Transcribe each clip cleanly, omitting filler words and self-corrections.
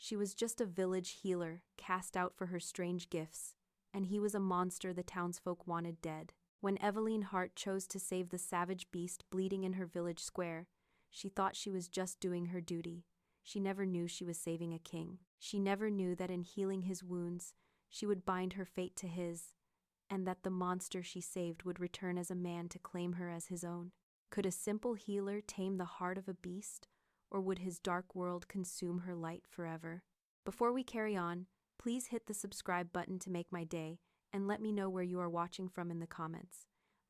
She was just a village healer, cast out for her strange gifts, and he was a monster the townsfolk wanted dead. When Eveline Hart chose to save the savage beast bleeding in her village square, she thought she was just doing her duty. She never knew she was saving a king. She never knew that in healing his wounds, she would bind her fate to his, and that the monster she saved would return as a man to claim her as his own. Could a simple healer tame the heart of a beast, or would his dark world consume her light forever? Before we carry on, please hit the subscribe button to make my day, and let me know where you are watching from in the comments.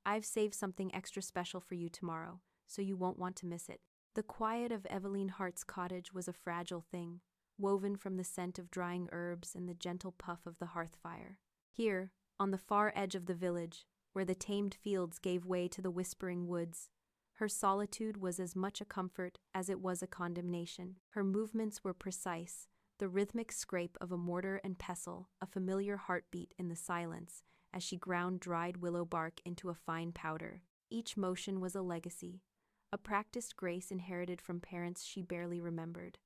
I've saved something extra special for you tomorrow, so you won't want to miss it. The quiet of Eveline Hart's cottage was a fragile thing, woven from the scent of drying herbs and the gentle puff of the hearth fire. Here, on the far edge of the village, where the tamed fields gave way to the whispering woods, her solitude was as much a comfort as it was a condemnation. Her movements were precise, the rhythmic scrape of a mortar and pestle, a familiar heartbeat in the silence, as she ground dried willow bark into a fine powder. Each motion was a legacy, a practiced grace inherited from parents she barely remembered.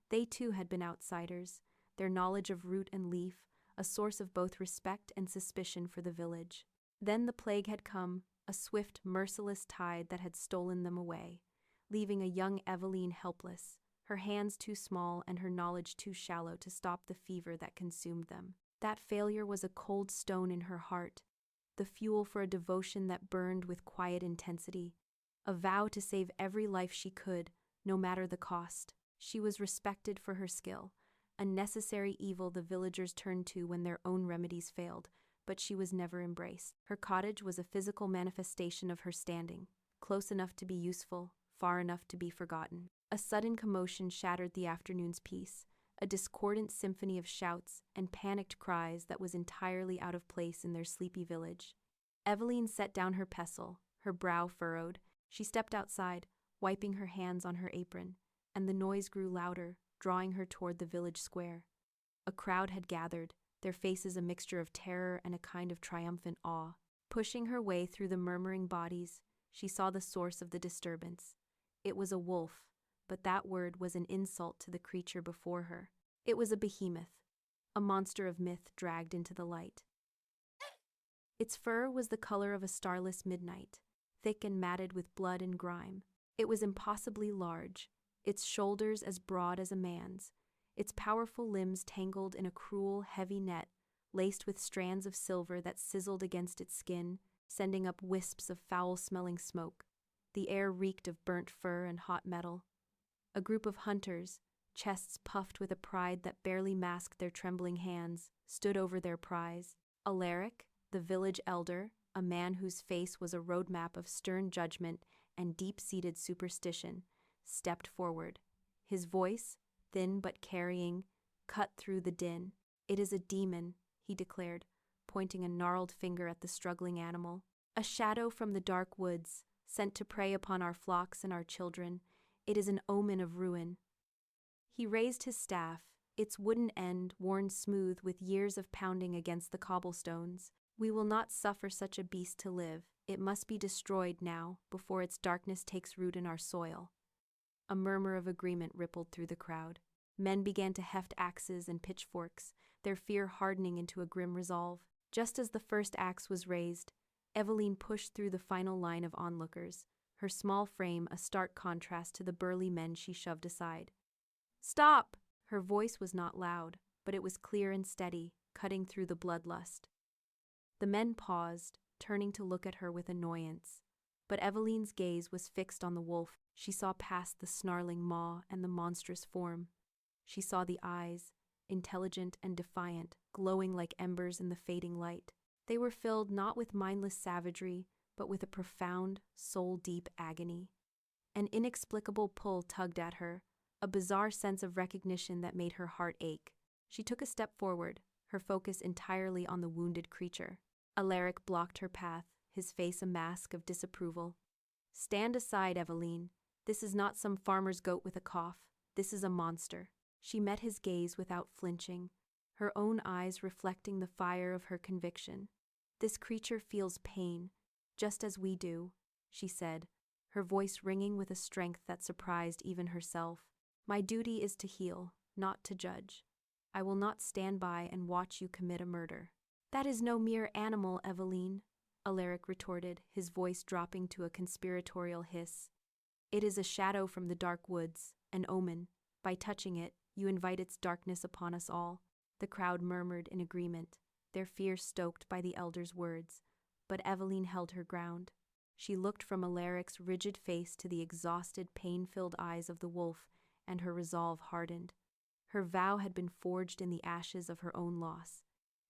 They too had been outsiders, their knowledge of root and leaf a source of both respect and suspicion for the village. Then the plague had come, a swift, merciless tide that had stolen them away, leaving a young Eveline helpless, her hands too small and her knowledge too shallow to stop the fever that consumed them. That failure was a cold stone in her heart, the fuel for a devotion that burned with quiet intensity, a vow to save every life she could, no matter the cost. She was respected for her skill, a necessary evil the villagers turned to when their own remedies failed, but she was never embraced. Her cottage was a physical manifestation of her standing, close enough to be useful, far enough to be forgotten. A sudden commotion shattered the afternoon's peace, a discordant symphony of shouts and panicked cries that was entirely out of place in their sleepy village. Eveline set down her pestle, her brow furrowed. She stepped outside, wiping her hands on her apron, and the noise grew louder, drawing her toward the village square. A crowd had gathered, their faces a mixture of terror and a kind of triumphant awe. Pushing her way through the murmuring bodies, she saw the source of the disturbance. It was a wolf, but that word was an insult to the creature before her. It was a behemoth, a monster of myth dragged into the light. Its fur was the color of a starless midnight, thick and matted with blood and grime. It was impossibly large, its shoulders as broad as a man's, its powerful limbs tangled in a cruel, heavy net, laced with strands of silver that sizzled against its skin, sending up wisps of foul-smelling smoke. The air reeked of burnt fur and hot metal. A group of hunters, chests puffed with a pride that barely masked their trembling hands, stood over their prize. Alaric, the village elder, a man whose face was a roadmap of stern judgment and deep-seated superstition, stepped forward. His voice, thin but carrying, cut through the din. "It is a demon," he declared, pointing a gnarled finger at the struggling animal. "A shadow from the dark woods, sent to prey upon our flocks and our children. It is an omen of ruin." He raised his staff, its wooden end worn smooth with years of pounding against the cobblestones. "We will not suffer such a beast to live. It must be destroyed now, before its darkness takes root in our soil." A murmur of agreement rippled through the crowd. Men began to heft axes and pitchforks, their fear hardening into a grim resolve. Just as the first axe was raised, Eveline pushed through the final line of onlookers, her small frame a stark contrast to the burly men she shoved aside. "Stop!" Her voice was not loud, but it was clear and steady, cutting through the bloodlust. The men paused, turning to look at her with annoyance. But Eveline's gaze was fixed on the wolf. She saw past the snarling maw and the monstrous form. She saw the eyes, intelligent and defiant, glowing like embers in the fading light. They were filled not with mindless savagery, but with a profound, soul-deep agony. An inexplicable pull tugged at her, a bizarre sense of recognition that made her heart ache. She took a step forward, her focus entirely on the wounded creature. Alaric blocked her path, his face a mask of disapproval. "Stand aside, Eveline. This is not some farmer's goat with a cough. This is a monster." She met his gaze without flinching, her own eyes reflecting the fire of her conviction. "This creature feels pain, just as we do," she said, her voice ringing with a strength that surprised even herself. "My duty is to heal, not to judge. I will not stand by and watch you commit a murder." "That is no mere animal, Eveline," Alaric retorted, his voice dropping to a conspiratorial hiss. "It is a shadow from the dark woods, an omen. By touching it, you invite its darkness upon us all." The crowd murmured in agreement, their fear stoked by the elder's words, but Eveline held her ground. She looked from Alaric's rigid face to the exhausted, pain-filled eyes of the wolf, and her resolve hardened. Her vow had been forged in the ashes of her own loss.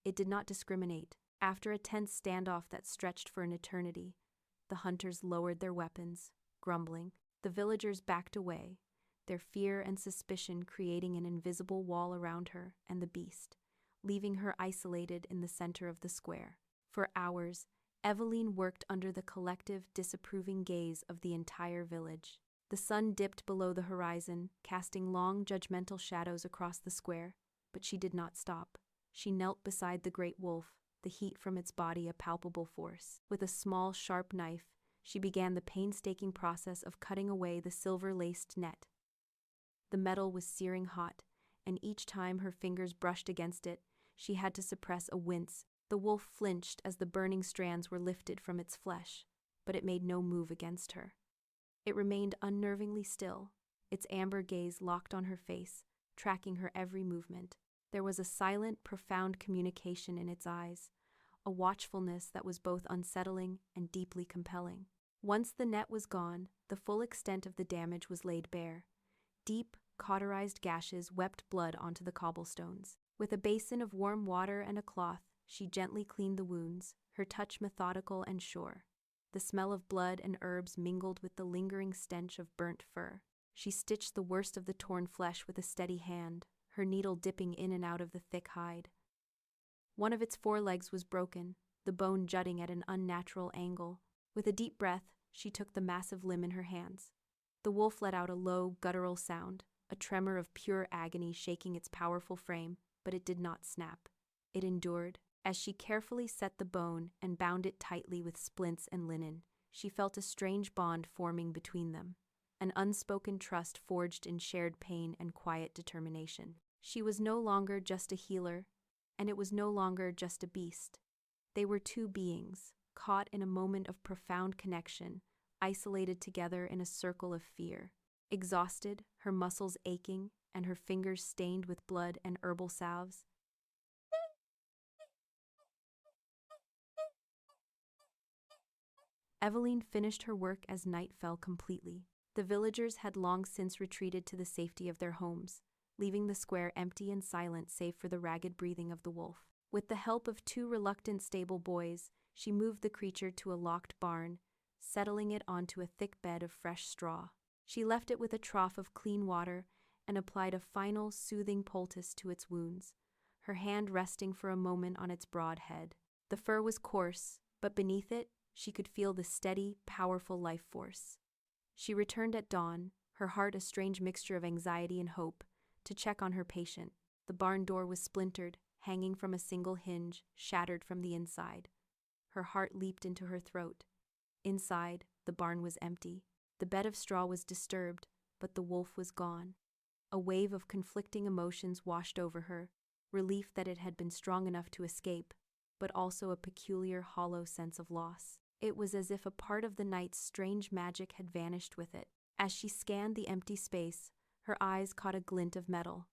It did not discriminate. After a tense standoff that stretched for an eternity, the hunters lowered their weapons, grumbling. The villagers backed away, their fear and suspicion creating an invisible wall around her and the beast, leaving her isolated in the center of the square. For hours, Eveline worked under the collective, disapproving gaze of the entire village. The sun dipped below the horizon, casting long, judgmental shadows across the square, but she did not stop. She knelt beside the great wolf, the heat from its body a palpable force. With a small, sharp knife, she began the painstaking process of cutting away the silver-laced net. The metal was searing hot, and each time her fingers brushed against it, she had to suppress a wince. The wolf flinched as the burning strands were lifted from its flesh, but it made no move against her. It remained unnervingly still, its amber gaze locked on her face, tracking her every movement. There was a silent, profound communication in its eyes, a watchfulness that was both unsettling and deeply compelling. Once the net was gone, the full extent of the damage was laid bare. Deep, cauterized gashes wept blood onto the cobblestones. With a basin of warm water and a cloth, she gently cleaned the wounds, her touch methodical and sure. The smell of blood and herbs mingled with the lingering stench of burnt fur. She stitched the worst of the torn flesh with a steady hand, her needle dipping in and out of the thick hide. One of its forelegs was broken, the bone jutting at an unnatural angle. With a deep breath, she took the massive limb in her hands. The wolf let out a low, guttural sound, a tremor of pure agony shaking its powerful frame, but it did not snap. It endured. As she carefully set the bone and bound it tightly with splints and linen, she felt a strange bond forming between them, an unspoken trust forged in shared pain and quiet determination. She was no longer just a healer, and it was no longer just a beast. They were two beings, caught in a moment of profound connection, isolated together in a circle of fear. Exhausted, her muscles aching, and her fingers stained with blood and herbal salves, Eveline finished her work as night fell completely. The villagers had long since retreated to the safety of their homes, leaving the square empty and silent save for the ragged breathing of the wolf. With the help of two reluctant stable boys, she moved the creature to a locked barn, settling it onto a thick bed of fresh straw. She left it with a trough of clean water and applied a final, soothing poultice to its wounds, her hand resting for a moment on its broad head. The fur was coarse, but beneath it, she could feel the steady, powerful life force. She returned at dawn, her heart a strange mixture of anxiety and hope, to check on her patient. The barn door was splintered, hanging from a single hinge, shattered from the inside. Her heart leaped into her throat. Inside, the barn was empty. The bed of straw was disturbed, but the wolf was gone. A wave of conflicting emotions washed over her, relief that it had been strong enough to escape, but also a peculiar, hollow sense of loss. It was as if a part of the night's strange magic had vanished with it. As she scanned the empty space, her eyes caught a glint of metal.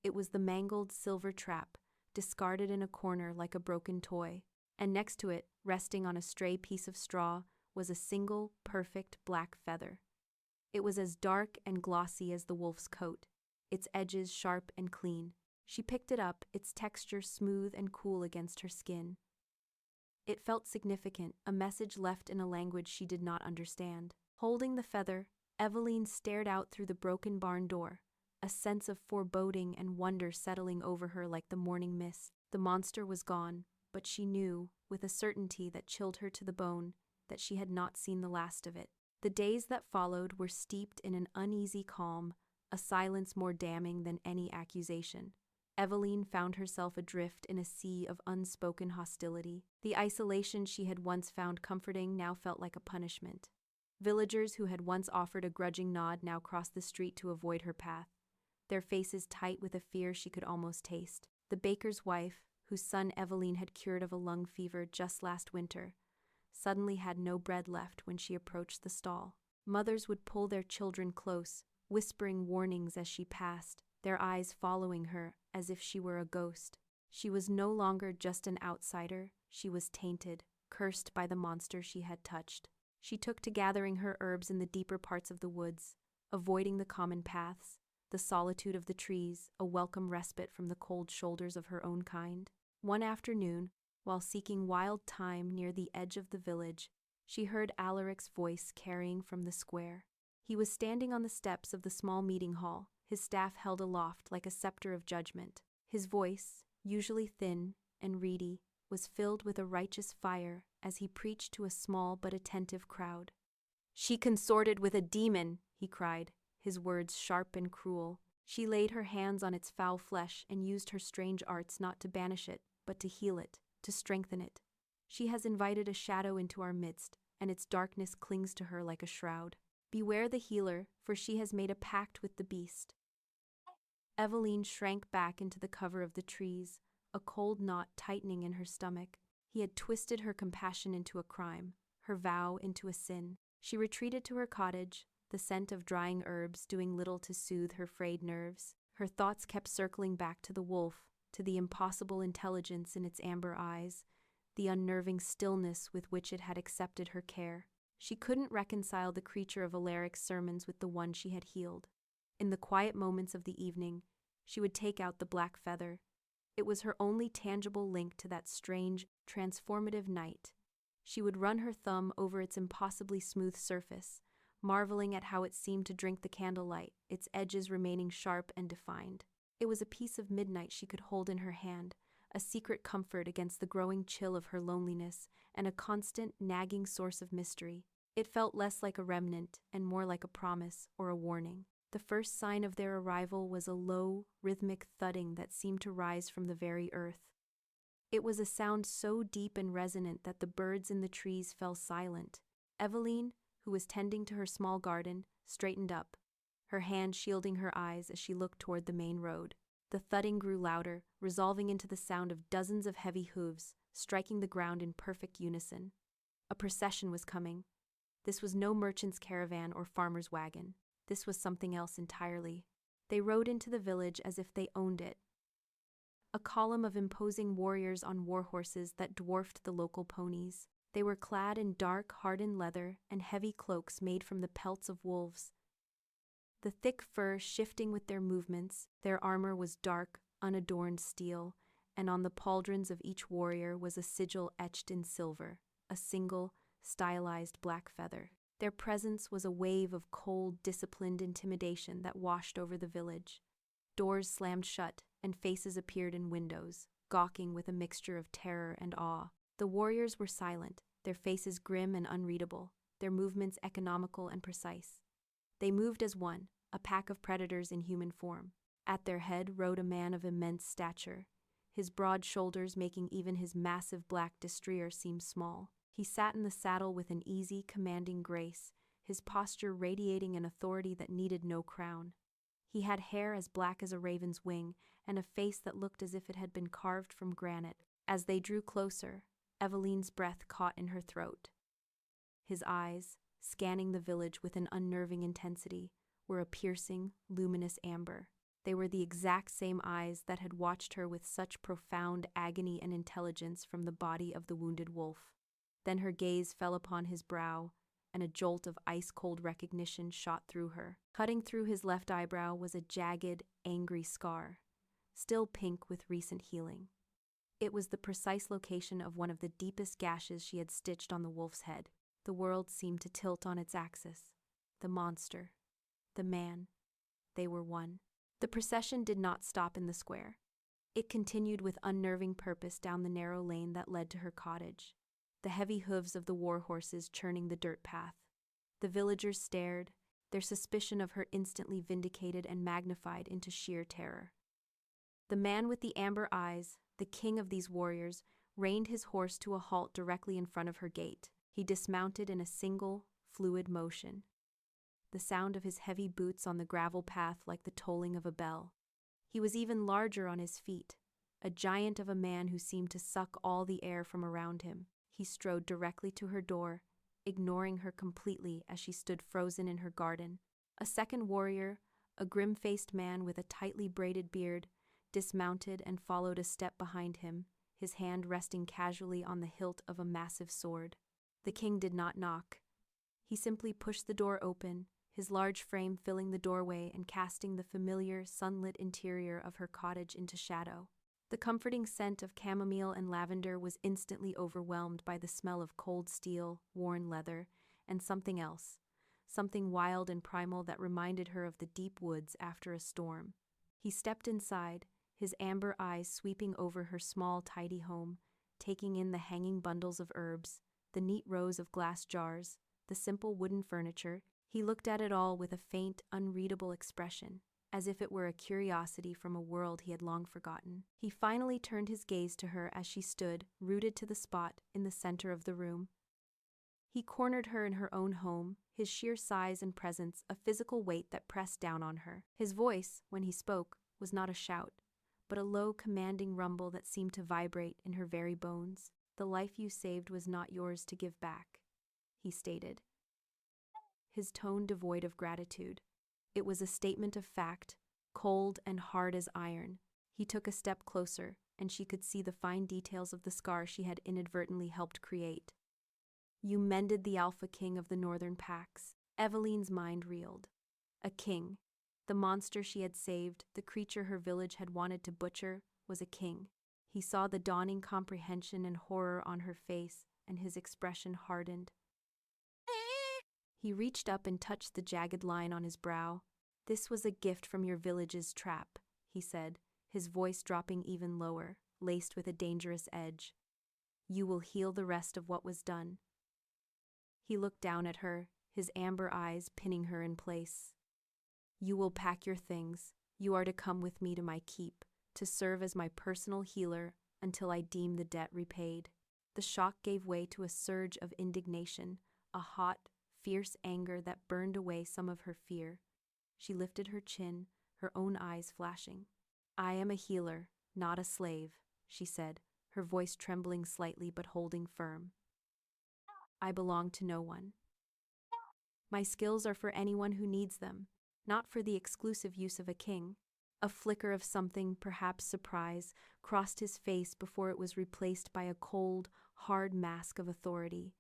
It was the mangled silver trap, discarded in a corner like a broken toy, and next to it, resting on a stray piece of straw, was a single, perfect black feather. It was as dark and glossy as the wolf's coat, its edges sharp and clean. She picked it up, its texture smooth and cool against her skin. It felt significant, a message left in a language she did not understand. Holding the feather, Eveline stared out through the broken barn door, a sense of foreboding and wonder settling over her like the morning mist. The monster was gone, but she knew, with a certainty that chilled her to the bone, that she had not seen the last of it. The days that followed were steeped in an uneasy calm, a silence more damning than any accusation. Eveline found herself adrift in a sea of unspoken hostility. The isolation she had once found comforting now felt like a punishment. Villagers who had once offered a grudging nod now crossed the street to avoid her path. their faces tight with a fear she could almost taste. The baker's wife, whose son Eveline had cured of a lung fever just last winter, suddenly had no bread left when she approached the stall. Mothers would pull their children close, whispering warnings as she passed, their eyes following her as if she were a ghost. She was no longer just an outsider, she was tainted, cursed by the monster she had touched. She took to gathering her herbs in the deeper parts of the woods, avoiding the common paths, the solitude of the trees, a welcome respite from the cold shoulders of her own kind. One afternoon, while seeking wild thyme near the edge of the village, she heard Alaric's voice carrying from the square. He was standing on the steps of the small meeting hall, his staff held aloft like a scepter of judgment. His voice, usually thin and reedy, was filled with a righteous fire as he preached to a small but attentive crowd. "She consorted with a demon," he cried, his words sharp and cruel. "She laid her hands on its foul flesh and used her strange arts not to banish it, but to heal it, to strengthen it. She has invited a shadow into our midst, and its darkness clings to her like a shroud. Beware the healer, for she has made a pact with the beast." Eveline shrank back into the cover of the trees, a cold knot tightening in her stomach. He had twisted her compassion into a crime, her vow into a sin. She retreated to her cottage, the scent of drying herbs doing little to soothe her frayed nerves. Her thoughts kept circling back to the wolf, to the impossible intelligence in its amber eyes, the unnerving stillness with which it had accepted her care. She couldn't reconcile the creature of Alaric's sermons with the one she had healed. In the quiet moments of the evening, she would take out the black feather. It was her only tangible link to that strange, transformative night. She would run her thumb over its impossibly smooth surface, marveling at how it seemed to drink the candlelight, its edges remaining sharp and defined. It was a piece of midnight she could hold in her hand, a secret comfort against the growing chill of her loneliness, and a constant, nagging source of mystery. It felt less like a remnant and more like a promise or a warning. The first sign of their arrival was a low, rhythmic thudding that seemed to rise from the very earth. It was a sound so deep and resonant that the birds in the trees fell silent. Eveline, who was tending to her small garden, straightened up, her hand shielding her eyes as she looked toward the main road. The thudding grew louder, resolving into the sound of dozens of heavy hooves, striking the ground in perfect unison. A procession was coming. This was no merchant's caravan or farmer's wagon. This was something else entirely. They rode into the village as if they owned it. A column of imposing warriors on war horses that dwarfed the local ponies. They were clad in dark, hardened leather and heavy cloaks made from the pelts of wolves. The thick fur shifting with their movements, their armor was dark, unadorned steel, and on the pauldrons of each warrior was a sigil etched in silver, a single, stylized black feather. Their presence was a wave of cold, disciplined intimidation that washed over the village. Doors slammed shut, and faces appeared in windows, gawking with a mixture of terror and awe. The warriors were silent, their faces grim and unreadable, their movements economical and precise. They moved as one, a pack of predators in human form. At their head rode a man of immense stature, his broad shoulders making even his massive black destrier seem small. He sat in the saddle with an easy, commanding grace, his posture radiating an authority that needed no crown. He had hair as black as a raven's wing, and a face that looked as if it had been carved from granite. As they drew closer, Eveline's breath caught in her throat. His eyes, scanning the village with an unnerving intensity, were a piercing, luminous amber. They were the exact same eyes that had watched her with such profound agony and intelligence from the body of the wounded wolf. Then her gaze fell upon his brow, and a jolt of ice-cold recognition shot through her. Cutting through his left eyebrow was a jagged, angry scar, still pink with recent healing. It was the precise location of one of the deepest gashes she had stitched on the wolf's head. The world seemed to tilt on its axis. The monster, the man, they were one. The procession did not stop in the square. It continued with unnerving purpose down the narrow lane that led to her cottage, the heavy hooves of the war horses churning the dirt path. The villagers stared, their suspicion of her instantly vindicated and magnified into sheer terror. The man with the amber eyes, the king of these warriors, reined his horse to a halt directly in front of her gate. He dismounted in a single, fluid motion. the sound of his heavy boots on the gravel path like the tolling of a bell. He was even larger on his feet, a giant of a man who seemed to suck all the air from around him. He strode directly to her door, ignoring her completely as she stood frozen in her garden. A second warrior, a grim-faced man with a tightly braided beard, dismounted and followed a step behind him, his hand resting casually on the hilt of a massive sword. The king did not knock. He simply pushed the door open, his large frame filling the doorway and casting the familiar, sunlit interior of her cottage into shadow. The comforting scent of chamomile and lavender was instantly overwhelmed by the smell of cold steel, worn leather, and something else, something wild and primal that reminded her of the deep woods after a storm. He stepped inside, his amber eyes sweeping over her small, tidy home, taking in the hanging bundles of herbs, the neat rows of glass jars, the simple wooden furniture. He looked at it all with a faint, unreadable expression, as if it were a curiosity from a world he had long forgotten. He finally turned his gaze to her as she stood, rooted to the spot, in the center of the room. He cornered her in her own home, his sheer size and presence a physical weight that pressed down on her. His voice, when he spoke, was not a shout, but a low, commanding rumble that seemed to vibrate in her very bones. "The life you saved was not yours to give back," he stated, his tone devoid of gratitude. It was a statement of fact, cold and hard as iron. He took a step closer, and she could see the fine details of the scar she had inadvertently helped create. "You mended the Alpha King of the Northern Packs." Eveline's mind reeled. A king. The monster she had saved, the creature her village had wanted to butcher, was a king. He saw the dawning comprehension and horror on her face, and his expression hardened. He reached up and touched the jagged line on his brow. "This was a gift from your village's trap," he said, his voice dropping even lower, laced with a dangerous edge. "You will heal the rest of what was done." He looked down at her, his amber eyes pinning her in place. "You will pack your things. You are to come with me to my keep, to serve as my personal healer until I deem the debt repaid." The shock gave way to a surge of indignation, a hot, fierce anger that burned away some of her fear. She lifted her chin, her own eyes flashing. "I am a healer, not a slave," she said, her voice trembling slightly but holding firm. "I belong to no one. My skills are for anyone who needs them, not for the exclusive use of a king." A flicker of something, perhaps surprise, crossed his face before it was replaced by a cold, hard mask of authority.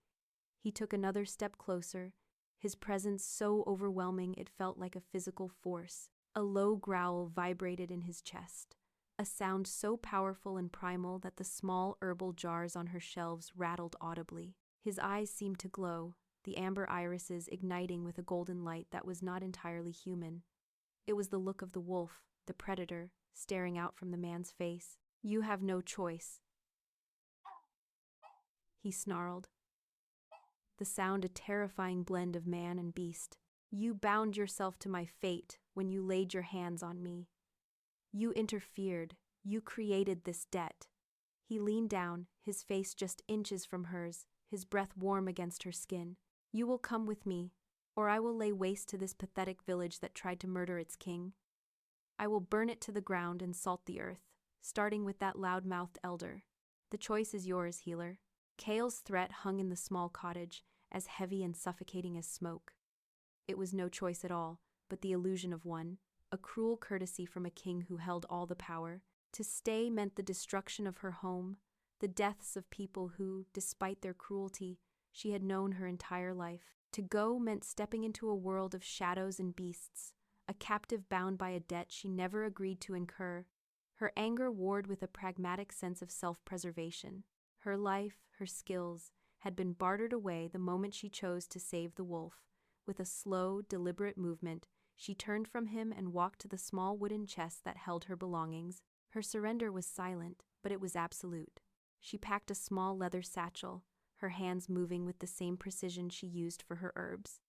He took another step closer, his presence so overwhelming it felt like a physical force. A low growl vibrated in his chest, a sound so powerful and primal that the small herbal jars on her shelves rattled audibly. His eyes seemed to glow, the amber irises igniting with a golden light that was not entirely human. It was the look of the wolf, the predator, staring out from the man's face. "You have no choice," he snarled, the sound a terrifying blend of man and beast. "You bound yourself to my fate when you laid your hands on me. You interfered. You created this debt." He leaned down, his face just inches from hers, his breath warm against her skin. "You will come with me, or I will lay waste to this pathetic village that tried to murder its king. I will burn it to the ground and salt the earth, starting with that loud-mouthed elder. The choice is yours, healer." Kael's threat hung in the small cottage, as heavy and suffocating as smoke. It was no choice at all, but the illusion of one, a cruel courtesy from a king who held all the power. To stay meant the destruction of her home, the deaths of people who, despite their cruelty, she had known her entire life. To go meant stepping into a world of shadows and beasts, a captive bound by a debt she never agreed to incur. Her anger warred with a pragmatic sense of self-preservation. Her life, her skills, had been bartered away the moment she chose to save the wolf. With a slow, deliberate movement, she turned from him and walked to the small wooden chest that held her belongings. Her surrender was silent, but it was absolute. She packed a small leather satchel, her hands moving with the same precision she used for her herbs.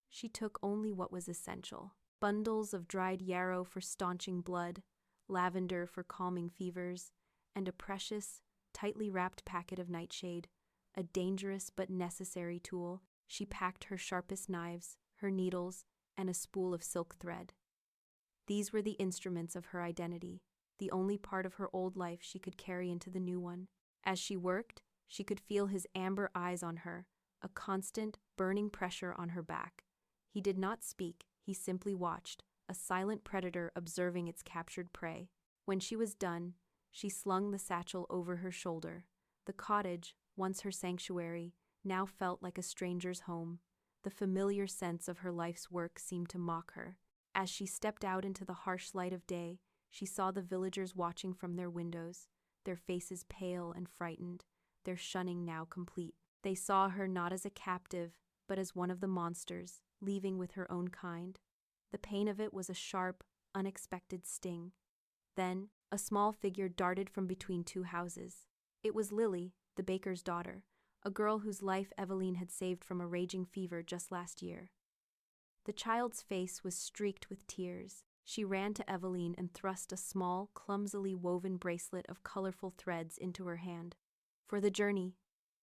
She took only what was essential: bundles of dried yarrow for staunching blood, lavender for calming fevers, and a precious, tightly wrapped packet of nightshade, a dangerous but necessary tool. She packed her sharpest knives, her needles, and a spool of silk thread. These were the instruments of her identity, the only part of her old life she could carry into the new one. As she worked, she could feel his amber eyes on her, a constant, burning pressure on her back. He did not speak, he simply watched, a silent predator observing its captured prey. When she was done, she slung the satchel over her shoulder. The cottage, once her sanctuary, now felt like a stranger's home. The familiar sense of her life's work seemed to mock her. As she stepped out into the harsh light of day, she saw the villagers watching from their windows, their faces pale and frightened, their shunning now complete. They saw her not as a captive, but as one of the monsters, leaving with her own kind. The pain of it was a sharp, unexpected sting. Then, a small figure darted from between two houses. It was Lily, the baker's daughter, a girl whose life Eveline had saved from a raging fever just last year. The child's face was streaked with tears. She ran to Eveline and thrust a small, clumsily woven bracelet of colorful threads into her hand. "For the journey,"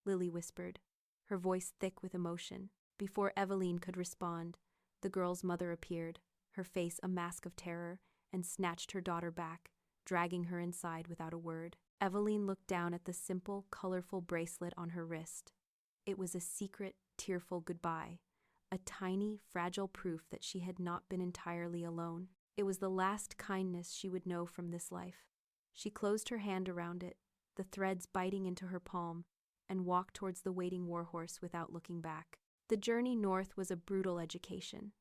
Lily whispered, her voice thick with emotion. Before Eveline could respond, the girl's mother appeared, her face a mask of terror, and snatched her daughter back, dragging her inside without a word. Eveline looked down at the simple, colorful bracelet on her wrist. It was a secret, tearful goodbye, a tiny, fragile proof that she had not been entirely alone. It was the last kindness she would know from this life. She closed her hand around it, the threads biting into her palm, and walked towards the waiting warhorse without looking back. The journey north was a brutal education.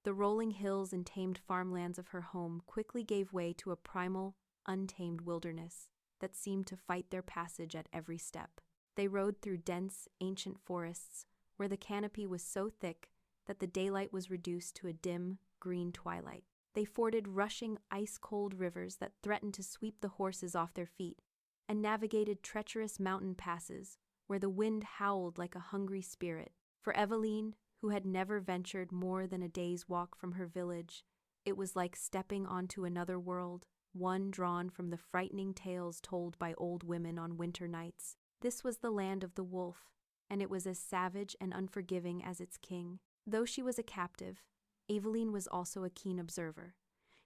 The rolling hills and tamed farmlands of her home quickly gave way to a primal, untamed wilderness that seemed to fight their passage at every step. They rode through dense, ancient forests, where the canopy was so thick that the daylight was reduced to a dim, green twilight. They forded rushing, ice-cold rivers that threatened to sweep the horses off their feet, and navigated treacherous mountain passes where the wind howled like a hungry spirit. For Eveline, who had never ventured more than a day's walk from her village, it was like stepping onto another world, one drawn from the frightening tales told by old women on winter nights. This was the land of the wolf, and it was as savage and unforgiving as its king. Though she was a captive, Eveline was also a keen observer.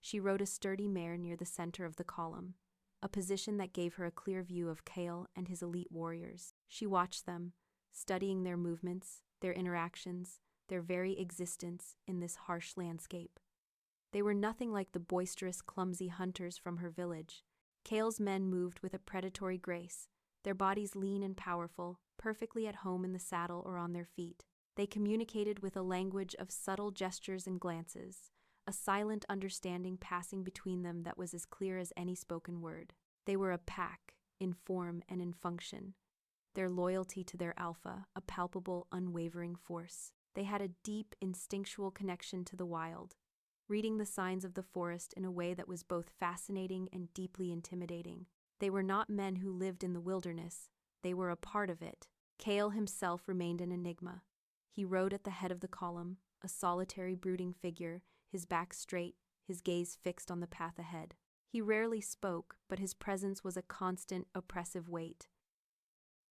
She rode a sturdy mare near the center of the column, a position that gave her a clear view of Kael and his elite warriors. She watched them, studying their movements, their interactions, their very existence in this harsh landscape. They were nothing like the boisterous, clumsy hunters from her village. Kael's men moved with a predatory grace, their bodies lean and powerful, perfectly at home in the saddle or on their feet. They communicated with a language of subtle gestures and glances, a silent understanding passing between them that was as clear as any spoken word. They were a pack, in form and in function, their loyalty to their alpha, a palpable, unwavering force. They had a deep, instinctual connection to the wild, reading the signs of the forest in a way that was both fascinating and deeply intimidating. They were not men who lived in the wilderness, they were a part of it. Kael himself remained an enigma. He rode at the head of the column, a solitary, brooding figure, his back straight, his gaze fixed on the path ahead. He rarely spoke, but his presence was a constant, oppressive weight.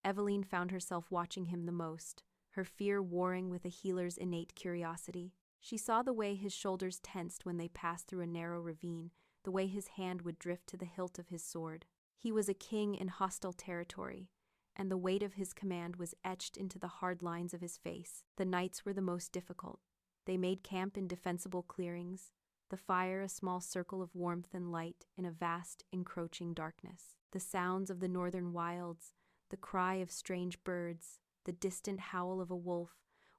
Eveline found herself watching him the most, her fear warring with a healer's innate curiosity. She saw the way his shoulders tensed when they passed through a narrow ravine, the way his hand would drift to the hilt of his sword. He was a king in hostile territory, and the weight of his command was etched into the hard lines of his face. The nights were the most difficult. They made camp in defensible clearings, the fire a small circle of warmth and light in a vast, encroaching darkness. The sounds of the northern wilds, the cry of strange birds, the distant howl of a wolf,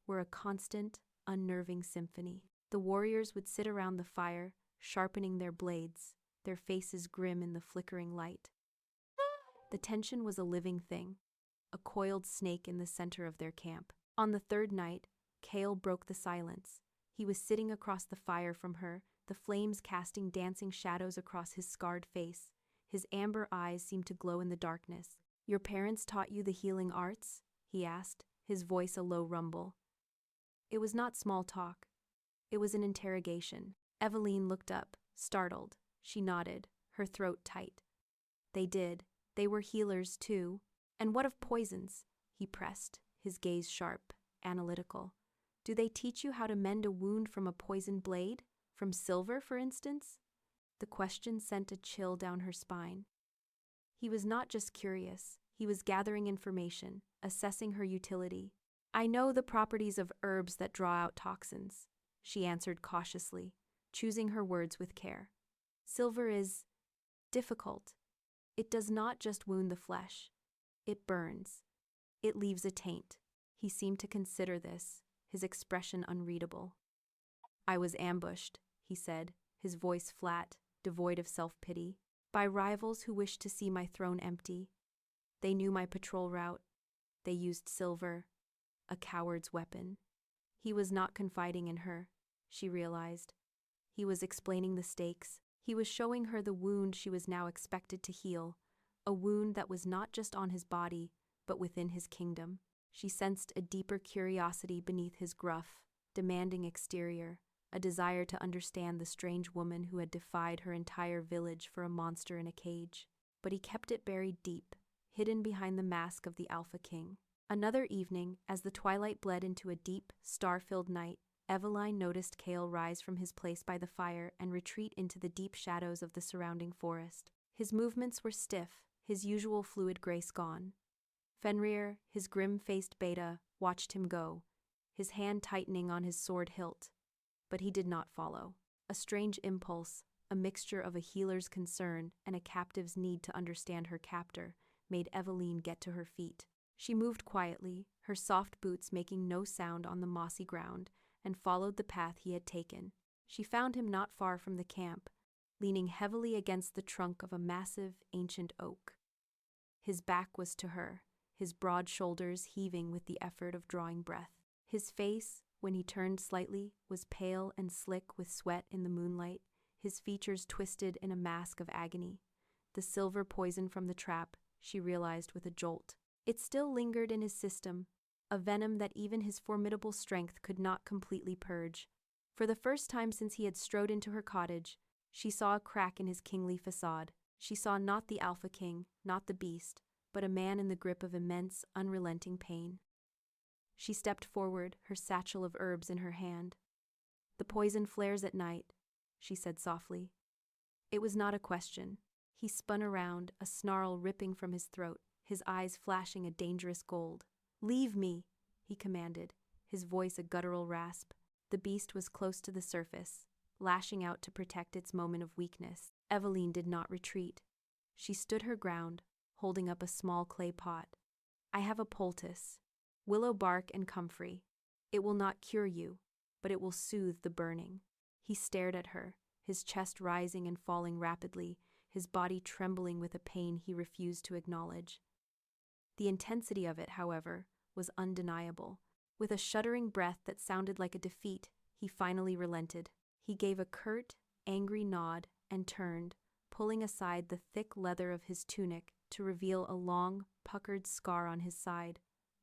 were a constant, unnerving symphony. The warriors would sit around the fire, sharpening their blades, their faces grim in the flickering light. The tension was a living thing, a coiled snake in the center of their camp. On the third night, Kael broke the silence. He was sitting across the fire from her, the flames casting dancing shadows across his scarred face. His amber eyes seemed to glow in the darkness. "Your parents taught you the healing arts?" he asked, his voice a low rumble. It was not small talk. It was an interrogation. Eveline looked up, startled. She nodded, her throat tight. "They did. They were healers, too." "And what of poisons?" he pressed, his gaze sharp, analytical. Do they teach you how to mend a wound from a poisoned blade? From silver, for instance? The question sent a chill down her spine. He was not just curious, he was gathering information, assessing her utility. I know the properties of herbs that draw out toxins, she answered cautiously, choosing her words with care. Silver is difficult. It does not just wound the flesh. It burns. It leaves a taint. He seemed to consider this, his expression unreadable. I was ambushed, he said, his voice flat, devoid of self-pity, by rivals who wished to see my throne empty. They knew my patrol route. They used silver, a coward's weapon. He was not confiding in her, she realized. He was explaining the stakes. He was showing her the wound she was now expected to heal, a wound that was not just on his body, but within his kingdom. She sensed a deeper curiosity beneath his gruff, demanding exterior, a desire to understand the strange woman who had defied her entire village for a monster in a cage. But he kept it buried deep, hidden behind the mask of the Alpha King. Another evening, as the twilight bled into a deep, star-filled night, Eveline noticed Kael rise from his place by the fire and retreat into the deep shadows of the surrounding forest. His movements were stiff, his usual fluid grace gone. Fenrir, his grim-faced beta, watched him go, his hand tightening on his sword hilt. But he did not follow. A strange impulse, a mixture of a healer's concern and a captive's need to understand her captor, made Eveline get to her feet. She moved quietly, her soft boots making no sound on the mossy ground, and followed the path he had taken. She found him not far from the camp, leaning heavily against the trunk of a massive, ancient oak. His back was to her, his broad shoulders heaving with the effort of drawing breath. His face, when he turned slightly, was pale and slick with sweat in the moonlight, his features twisted in a mask of agony. The silver poison from the trap, she realized with a jolt. It still lingered in his system, a venom that even his formidable strength could not completely purge. For the first time since he had strode into her cottage, she saw a crack in his kingly facade. She saw not the Alpha King, not the beast, but a man in the grip of immense, unrelenting pain. She stepped forward, her satchel of herbs in her hand. "The poison flares at night," she said softly. It was not a question. He spun around, a snarl ripping from his throat, his eyes flashing a dangerous gold. "Leave me," he commanded, his voice a guttural rasp. The beast was close to the surface, lashing out to protect its moment of weakness. Eveline did not retreat. She stood her ground, holding up a small clay pot. "I have a poultice, willow bark and comfrey. It will not cure you, but it will soothe the burning." He stared at her, his chest rising and falling rapidly, his body trembling with a pain he refused to acknowledge. The intensity of it, however, was undeniable. With a shuddering breath that sounded like a defeat, he finally relented. He gave a curt, angry nod and turned, pulling aside the thick leather of his tunic to reveal a long, puckered scar on his side.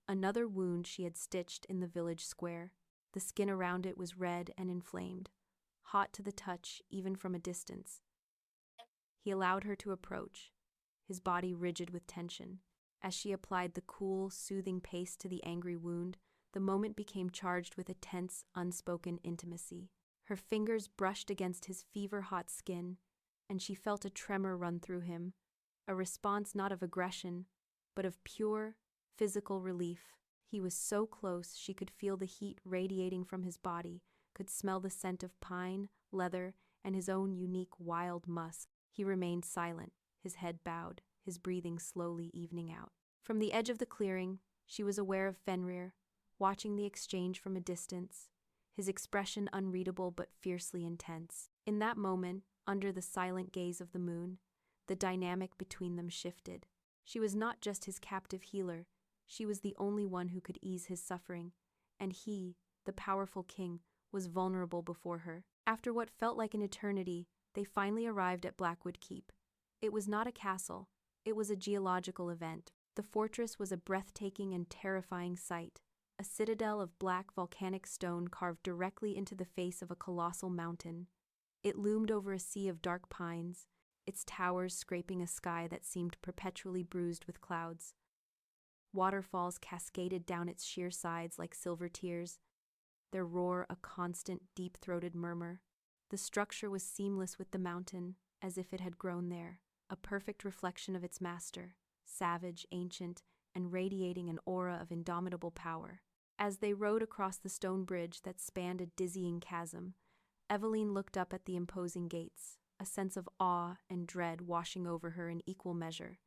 Another wound she had stitched in the village square. The skin around it was red and inflamed, hot to the touch even from a distance. He allowed her to approach, his body rigid with tension. As she applied the cool, soothing paste to the angry wound, the moment became charged with a tense, unspoken intimacy. Her fingers brushed against his fever-hot skin, and she felt a tremor run through him, a response not of aggression, but of pure, physical relief. He was so close she could feel the heat radiating from his body, could smell the scent of pine, leather, and his own unique wild musk. He remained silent, his head bowed, his breathing slowly evening out. From the edge of the clearing, she was aware of Fenrir, watching the exchange from a distance, his expression unreadable but fiercely intense. In that moment, under the silent gaze of the moon, the dynamic between them shifted. She was not just his captive healer, she was the only one who could ease his suffering, and he, the powerful king, was vulnerable before her. After what felt like an eternity, they finally arrived at Blackwood Keep. It was not a castle, it was a geological event. The fortress was a breathtaking and terrifying sight, a citadel of black volcanic stone carved directly into the face of a colossal mountain. It loomed over a sea of dark pines, its towers scraping a sky that seemed perpetually bruised with clouds. Waterfalls cascaded down its sheer sides like silver tears. their roar a constant, deep-throated murmur. The structure was seamless with the mountain, as if it had grown there, a perfect reflection of its master, savage, ancient, and radiating an aura of indomitable power. As they rode across the stone bridge that spanned a dizzying chasm, Eveline looked up at the imposing gates, a sense of awe and dread washing over her in equal measure.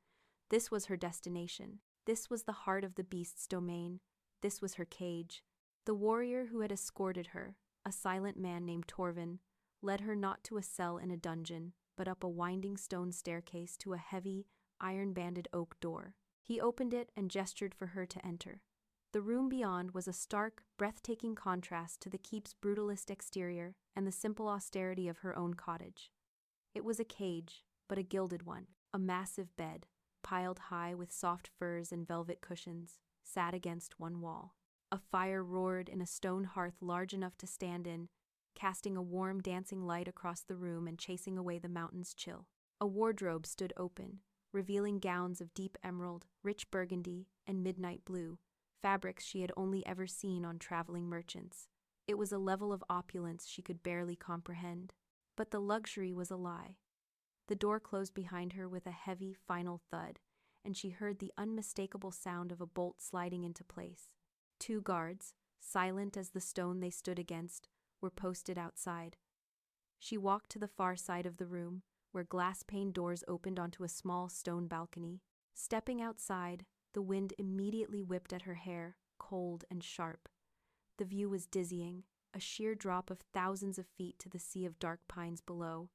This was her destination. This was the heart of the beast's domain. This was her cage. The warrior who had escorted her, a silent man named Torvin, led her not to a cell in a dungeon, but up a winding stone staircase to a heavy, iron-banded oak door. He opened it and gestured for her to enter. The room beyond was a stark, breathtaking contrast to the keep's brutalist exterior and the simple austerity of her own cottage. It was a cage, but a gilded one. A massive bed, piled high with soft furs and velvet cushions, sat against one wall. A fire roared in a stone hearth large enough to stand in, casting a warm, dancing light across the room and chasing away the mountain's chill. A wardrobe stood open, revealing gowns of deep emerald, rich burgundy, and midnight blue, fabrics she had only ever seen on traveling merchants. It was a level of opulence she could barely comprehend. But the luxury was a lie. The door closed behind her with a heavy, final thud, and she heard the unmistakable sound of a bolt sliding into place. 2 guards, silent as the stone they stood against, were posted outside. She walked to the far side of the room, where glass-paned doors opened onto a small stone balcony. Stepping outside, the wind immediately whipped at her hair, cold and sharp. The view was dizzying, a sheer drop of thousands of feet to the sea of dark pines below.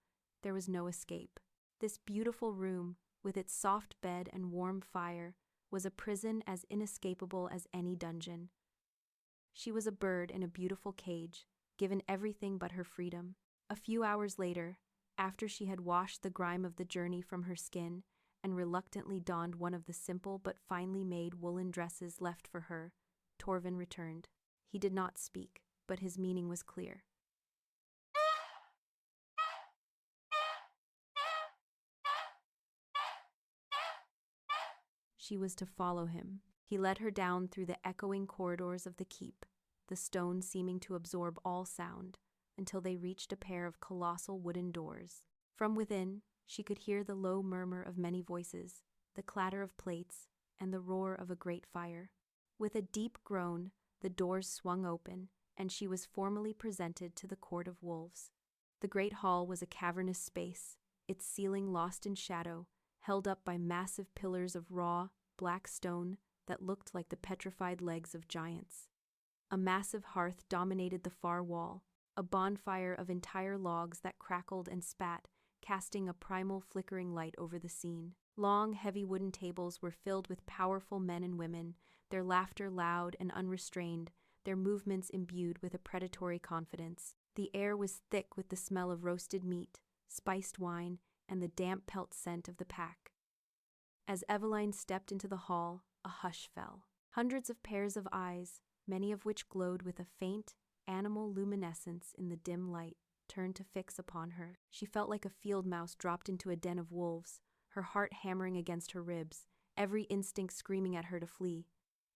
There was no escape. This beautiful room, with its soft bed and warm fire, was a prison as inescapable as any dungeon. She was a bird in a beautiful cage, given everything but her freedom. A few hours later, after she had washed the grime of the journey from her skin and reluctantly donned one of the simple but finely made woolen dresses left for her, Torvin returned. He did not speak, but his meaning was clear. She was to follow him. He led her down through the echoing corridors of the keep, the stone seeming to absorb all sound, until they reached a pair of colossal wooden doors. From within, she could hear the low murmur of many voices, the clatter of plates, and the roar of a great fire. With a deep groan, the doors swung open, and she was formally presented to the Court of Wolves. The great hall was a cavernous space, its ceiling lost in shadow, held up by massive pillars of raw, black stone that looked like the petrified legs of giants. A massive hearth dominated the far wall, a bonfire of entire logs that crackled and spat, casting a primal flickering light over the scene. Long, heavy wooden tables were filled with powerful men and women, their laughter loud and unrestrained, their movements imbued with a predatory confidence. The air was thick with the smell of roasted meat, spiced wine, and the damp pelt scent of the pack. As Eveline stepped into the hall, a hush fell. Hundreds of pairs of eyes, many of which glowed with a faint, animal luminescence in the dim light, turned to fix upon her. She felt like a field mouse dropped into a den of wolves, her heart hammering against her ribs, every instinct screaming at her to flee.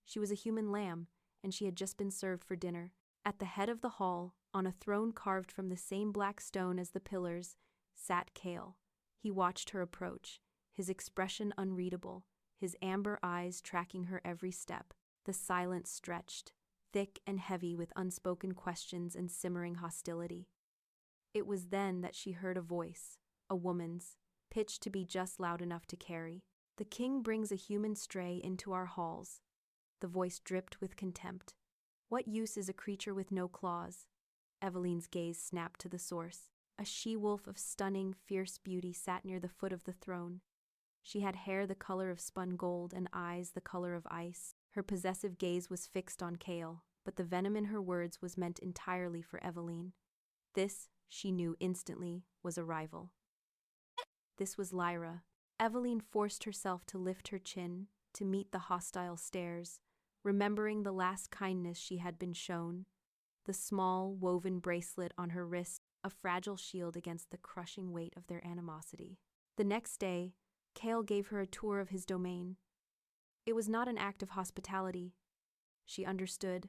She was a human lamb, and she had just been served for dinner. At the head of the hall, on a throne carved from the same black stone as the pillars, sat Kael. He watched her approach, his expression unreadable, his amber eyes tracking her every step. The silence stretched, thick and heavy with unspoken questions and simmering hostility. It was then that she heard a voice, a woman's, pitched to be just loud enough to carry. "The king brings a human stray into our halls." The voice dripped with contempt. "What use is a creature with no claws?" Eveline's gaze snapped to the source. A she-wolf of stunning, fierce beauty sat near the foot of the throne. She had hair the color of spun gold and eyes the color of ice. Her possessive gaze was fixed on Kael, but the venom in her words was meant entirely for Eveline. This, she knew instantly, was a rival. This was Lyra. Eveline forced herself to lift her chin, to meet the hostile stares, remembering the last kindness she had been shown. The small, woven bracelet on her wrist, a fragile shield against the crushing weight of their animosity. The next day, Kael gave her a tour of his domain. It was not an act of hospitality. She understood.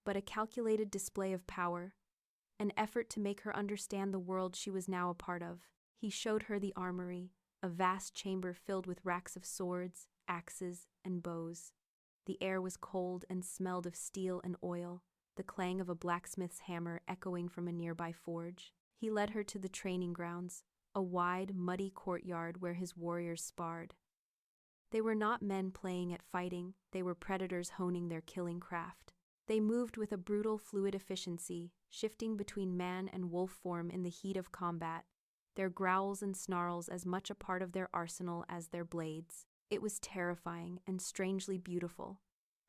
but a calculated display of power, an effort to make her understand the world she was now a part of. He showed her the armory, a vast chamber filled with racks of swords, axes, and bows. The air was cold and smelled of steel and oil, the clang of a blacksmith's hammer echoing from a nearby forge. He led her to the training grounds, a wide, muddy courtyard where his warriors sparred. They were not men playing at fighting, they were predators honing their killing craft. They moved with a brutal, fluid efficiency, shifting between man and wolf form in the heat of combat, their growls and snarls as much a part of their arsenal as their blades. It was terrifying and strangely beautiful.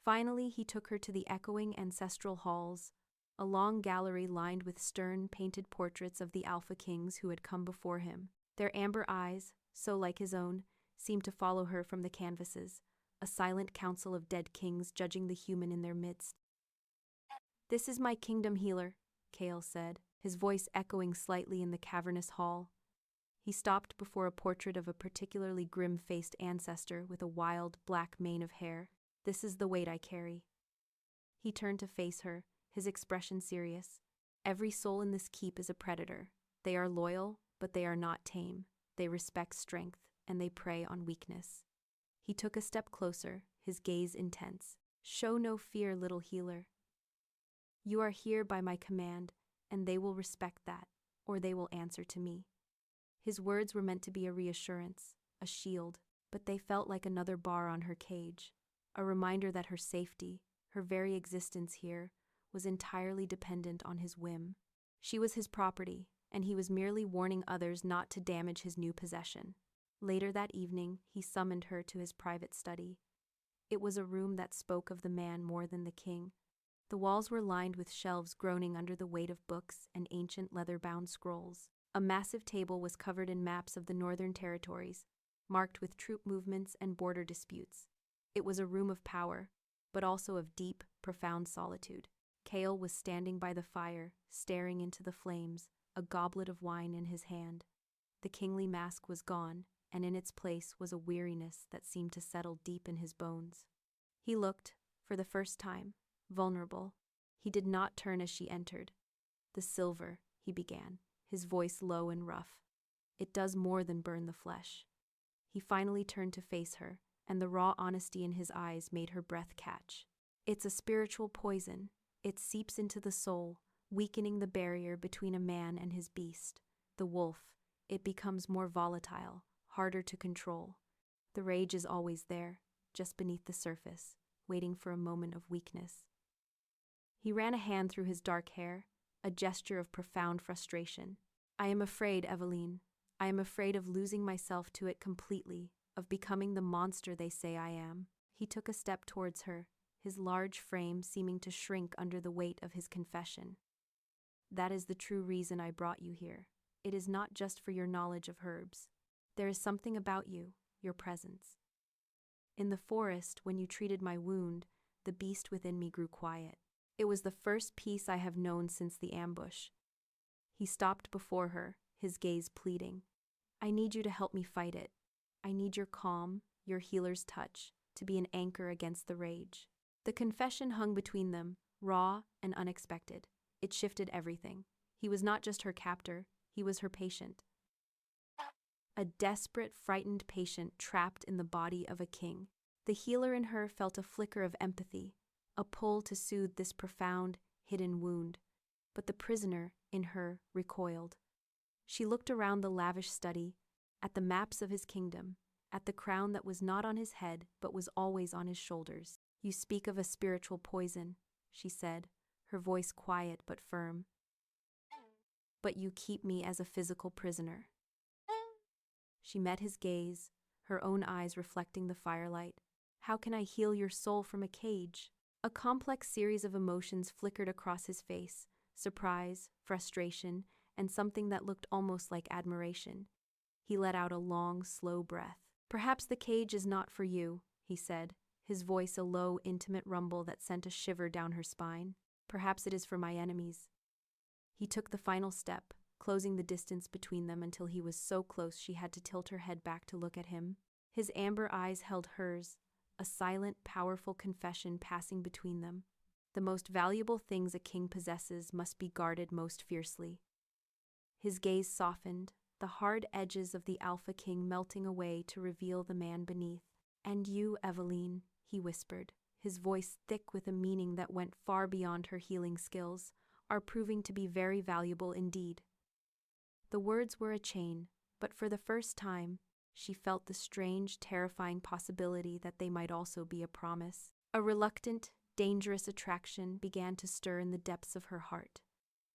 Finally, he took her to the echoing ancestral halls, a long gallery lined with stern, painted portraits of the Alpha Kings who had come before him. Their amber eyes, so like his own, seemed to follow her from the canvases, a silent council of dead kings judging the human in their midst. "This is my kingdom, healer," Kael said, his voice echoing slightly in the cavernous hall. He stopped before a portrait of a particularly grim-faced ancestor with a wild, black mane of hair. "This is the weight I carry." He turned to face her, his expression serious. "Every soul in this keep is a predator. They are loyal, but they are not tame. They respect strength, and they prey on weakness." He took a step closer, his gaze intense. "Show no fear, little healer. You are here by my command, and they will respect that, or they will answer to me." His words were meant to be a reassurance, a shield, but they felt like another bar on her cage, a reminder that her safety, her very existence here, was entirely dependent on his whim. She was his property, and he was merely warning others not to damage his new possession. Later that evening, he summoned her to his private study. It was a room that spoke of the man more than the king. The walls were lined with shelves groaning under the weight of books and ancient leather-bound scrolls. A massive table was covered in maps of the northern territories, marked with troop movements and border disputes. It was a room of power, but also of deep, profound solitude. Kael was standing by the fire, staring into the flames, a goblet of wine in his hand. The kingly mask was gone, and in its place was a weariness that seemed to settle deep in his bones. He looked, for the first time, vulnerable. He did not turn as she entered. "The silver," he began, his voice low and rough. "It does more than burn the flesh." He finally turned to face her, and the raw honesty in his eyes made her breath catch. "It's a spiritual poison. It seeps into the soul, weakening the barrier between a man and his beast, the wolf. It becomes more volatile, harder to control. The rage is always there, just beneath the surface, waiting for a moment of weakness." He ran a hand through his dark hair, a gesture of profound frustration. "I am afraid, Eveline. I am afraid of losing myself to it completely, of becoming the monster they say I am." He took a step towards her, his large frame seeming to shrink under the weight of his confession. "That is the true reason I brought you here. It is not just for your knowledge of herbs. There is something about you, your presence. In the forest, when you treated my wound, the beast within me grew quiet. It was the first peace I have known since the ambush." He stopped before her, his gaze pleading. "I need you to help me fight it. I need your calm, your healer's touch, to be an anchor against the rage." The confession hung between them, raw and unexpected. It shifted everything. He was not just her captor, he was her patient. A desperate, frightened patient trapped in the body of a king. The healer in her felt a flicker of empathy, a pull to soothe this profound, hidden wound. But the prisoner in her recoiled. She looked around the lavish study, at the maps of his kingdom, at the crown that was not on his head but was always on his shoulders. "You speak of a spiritual poison," she said, her voice quiet but firm. "But you keep me as a physical prisoner." She met his gaze, her own eyes reflecting the firelight. "How can I heal your soul from a cage?" A complex series of emotions flickered across his face, surprise, frustration, and something that looked almost like admiration. He let out a long, slow breath. "Perhaps the cage is not for you," he said, his voice a low, intimate rumble that sent a shiver down her spine. "Perhaps it is for my enemies." He took the final step, closing the distance between them until he was so close she had to tilt her head back to look at him. His amber eyes held hers, a silent, powerful confession passing between them. The most valuable things a king possesses must be guarded most fiercely. His gaze softened, the hard edges of the Alpha King melting away to reveal the man beneath. "And you, Eveline," he whispered, his voice thick with a meaning that went far beyond her healing skills, "are proving to be very valuable indeed." The words were a chain, but for the first time, she felt the strange, terrifying possibility that they might also be a promise. A reluctant, dangerous attraction began to stir in the depths of her heart.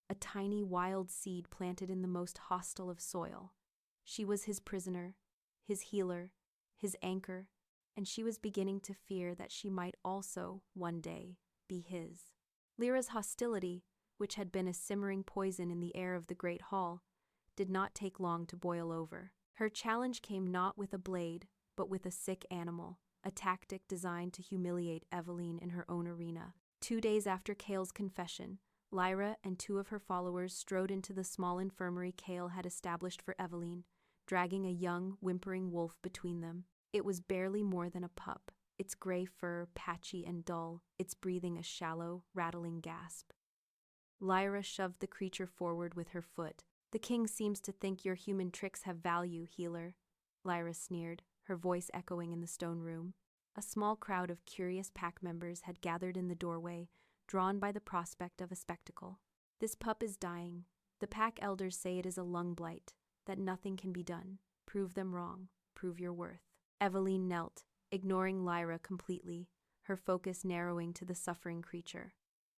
A tiny wild seed planted in the most hostile of soil. She was his prisoner, his healer, his anchor, and she was beginning to fear that she might also, one day, be his. Lyra's hostility, which had been a simmering poison in the air of the great hall, did not take long to boil over. Her challenge came not with a blade, but with a sick animal, a tactic designed to humiliate Eveline in her own arena. 2 days after Kael's confession, Lyra and 2 of her followers strode into the small infirmary Kael had established for Eveline, dragging a young, whimpering wolf between them. It was barely more than a pup, its gray fur patchy and dull, its breathing a shallow, rattling gasp. Lyra shoved the creature forward with her foot. "The king seems to think your human tricks have value, healer," Lyra sneered, her voice echoing in the stone room. A small crowd of curious pack members had gathered in the doorway, drawn by the prospect of a spectacle. "This pup is dying. The pack elders say it is a lung blight, that nothing can be done. Prove them wrong. Prove your worth." Eveline knelt, ignoring Lyra completely, her focus narrowing to the suffering creature.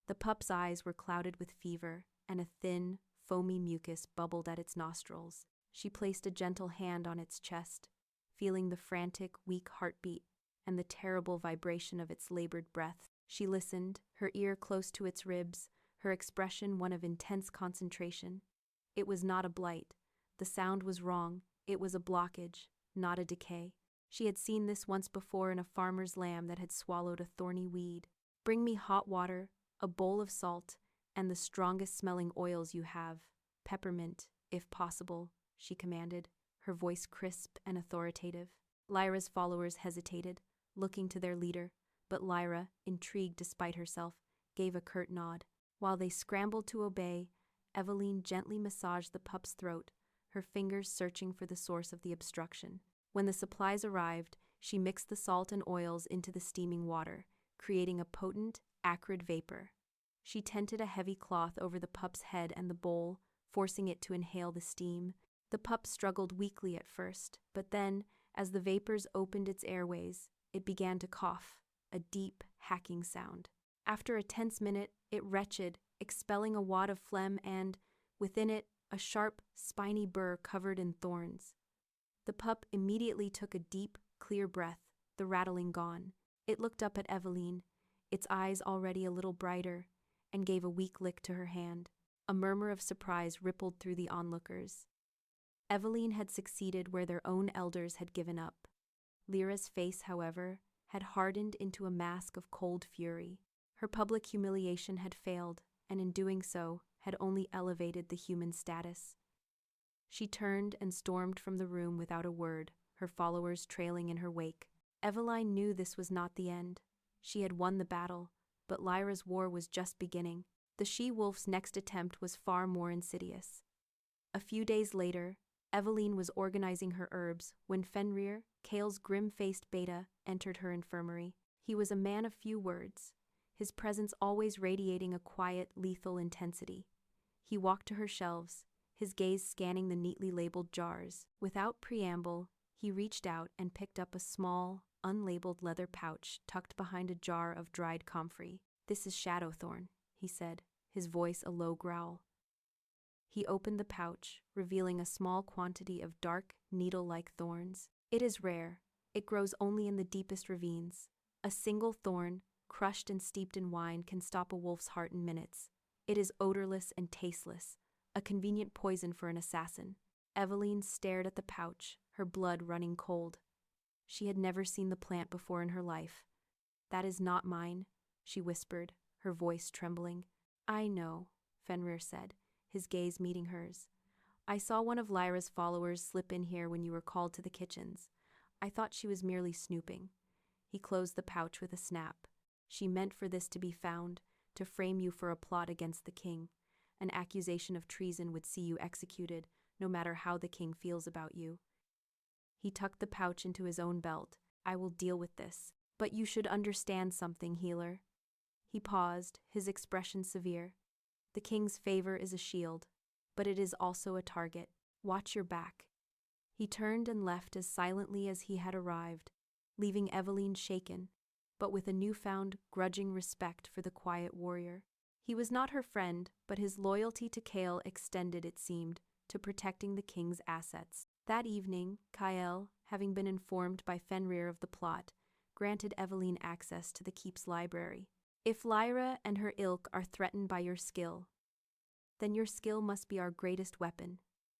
The pup's eyes were clouded with fever, and a thin, foamy mucus bubbled at its nostrils. She placed a gentle hand on its chest, feeling the frantic, weak heartbeat and the terrible vibration of its labored breath. She listened, her ear close to its ribs, her expression one of intense concentration. It was not a blight. The sound was wrong. It was a blockage, not a decay. She had seen this once before in a farmer's lamb that had swallowed a thorny weed. "Bring me hot water, a bowl of salt, and the strongest smelling oils you have. Peppermint, if possible," she commanded, her voice crisp and authoritative. Lyra's followers hesitated, looking to their leader, but Lyra, intrigued despite herself, gave a curt nod. While they scrambled to obey, Eveline gently massaged the pup's throat, her fingers searching for the source of the obstruction. When the supplies arrived, she mixed the salt and oils into the steaming water, creating a potent, acrid vapor. She tented a heavy cloth over the pup's head and the bowl, forcing it to inhale the steam. The pup struggled weakly at first, but then, as the vapors opened its airways, it began to cough, a deep, hacking sound. After a tense minute, it retched, expelling a wad of phlegm and, within it, a sharp, spiny burr covered in thorns. The pup immediately took a deep, clear breath, the rattling gone. It looked up at Eveline, its eyes already a little brighter, and gave a weak lick to her hand. A murmur of surprise rippled through the onlookers. Eveline had succeeded where their own elders had given up. Lyra's face, however, had hardened into a mask of cold fury. Her public humiliation had failed, and in doing so, had only elevated the human status. She turned and stormed from the room without a word, her followers trailing in her wake. Eveline knew this was not the end. She had won the battle, but Lyra's war was just beginning. The she-wolf's next attempt was far more insidious. A few days later, Eveline was organizing her herbs when Fenrir, Kael's grim-faced beta, entered her infirmary. He was a man of few words, his presence always radiating a quiet, lethal intensity. He walked to her shelves, his gaze scanning the neatly labeled jars. Without preamble, he reached out and picked up a small, unlabeled leather pouch tucked behind a jar of dried comfrey. "This is shadowthorn," he said, his voice a low growl. He opened the pouch, revealing a small quantity of dark, needle-like thorns. "It is rare. It grows only in the deepest ravines. A single thorn, crushed and steeped in wine, can stop a wolf's heart in minutes. It is odorless and tasteless, a convenient poison for an assassin." Eveline stared at the pouch, her blood running cold. She had never seen the plant before in her life. "That is not mine," she whispered, her voice trembling. "I know," Fenrir said, his gaze meeting hers. "I saw one of Lyra's followers slip in here when you were called to the kitchens. I thought she was merely snooping." He closed the pouch with a snap. "She meant for this to be found, to frame you for a plot against the king. An accusation of treason would see you executed, no matter how the king feels about you. He tucked the pouch into his own belt. I will deal with this. But you should understand something, healer. He paused, his expression severe. The king's favor is a shield, but it is also a target. Watch your back. He turned and left as silently as he had arrived, leaving Eveline shaken, but with a newfound, grudging respect for the quiet warrior. He was not her friend, but his loyalty to Kael extended, it seemed, to protecting the king's assets. That evening, Kael, having been informed by Fenrir of the plot, granted Eveline access to the keep's library. If Lyra and her ilk are threatened by your skill, then your skill must be our greatest weapon,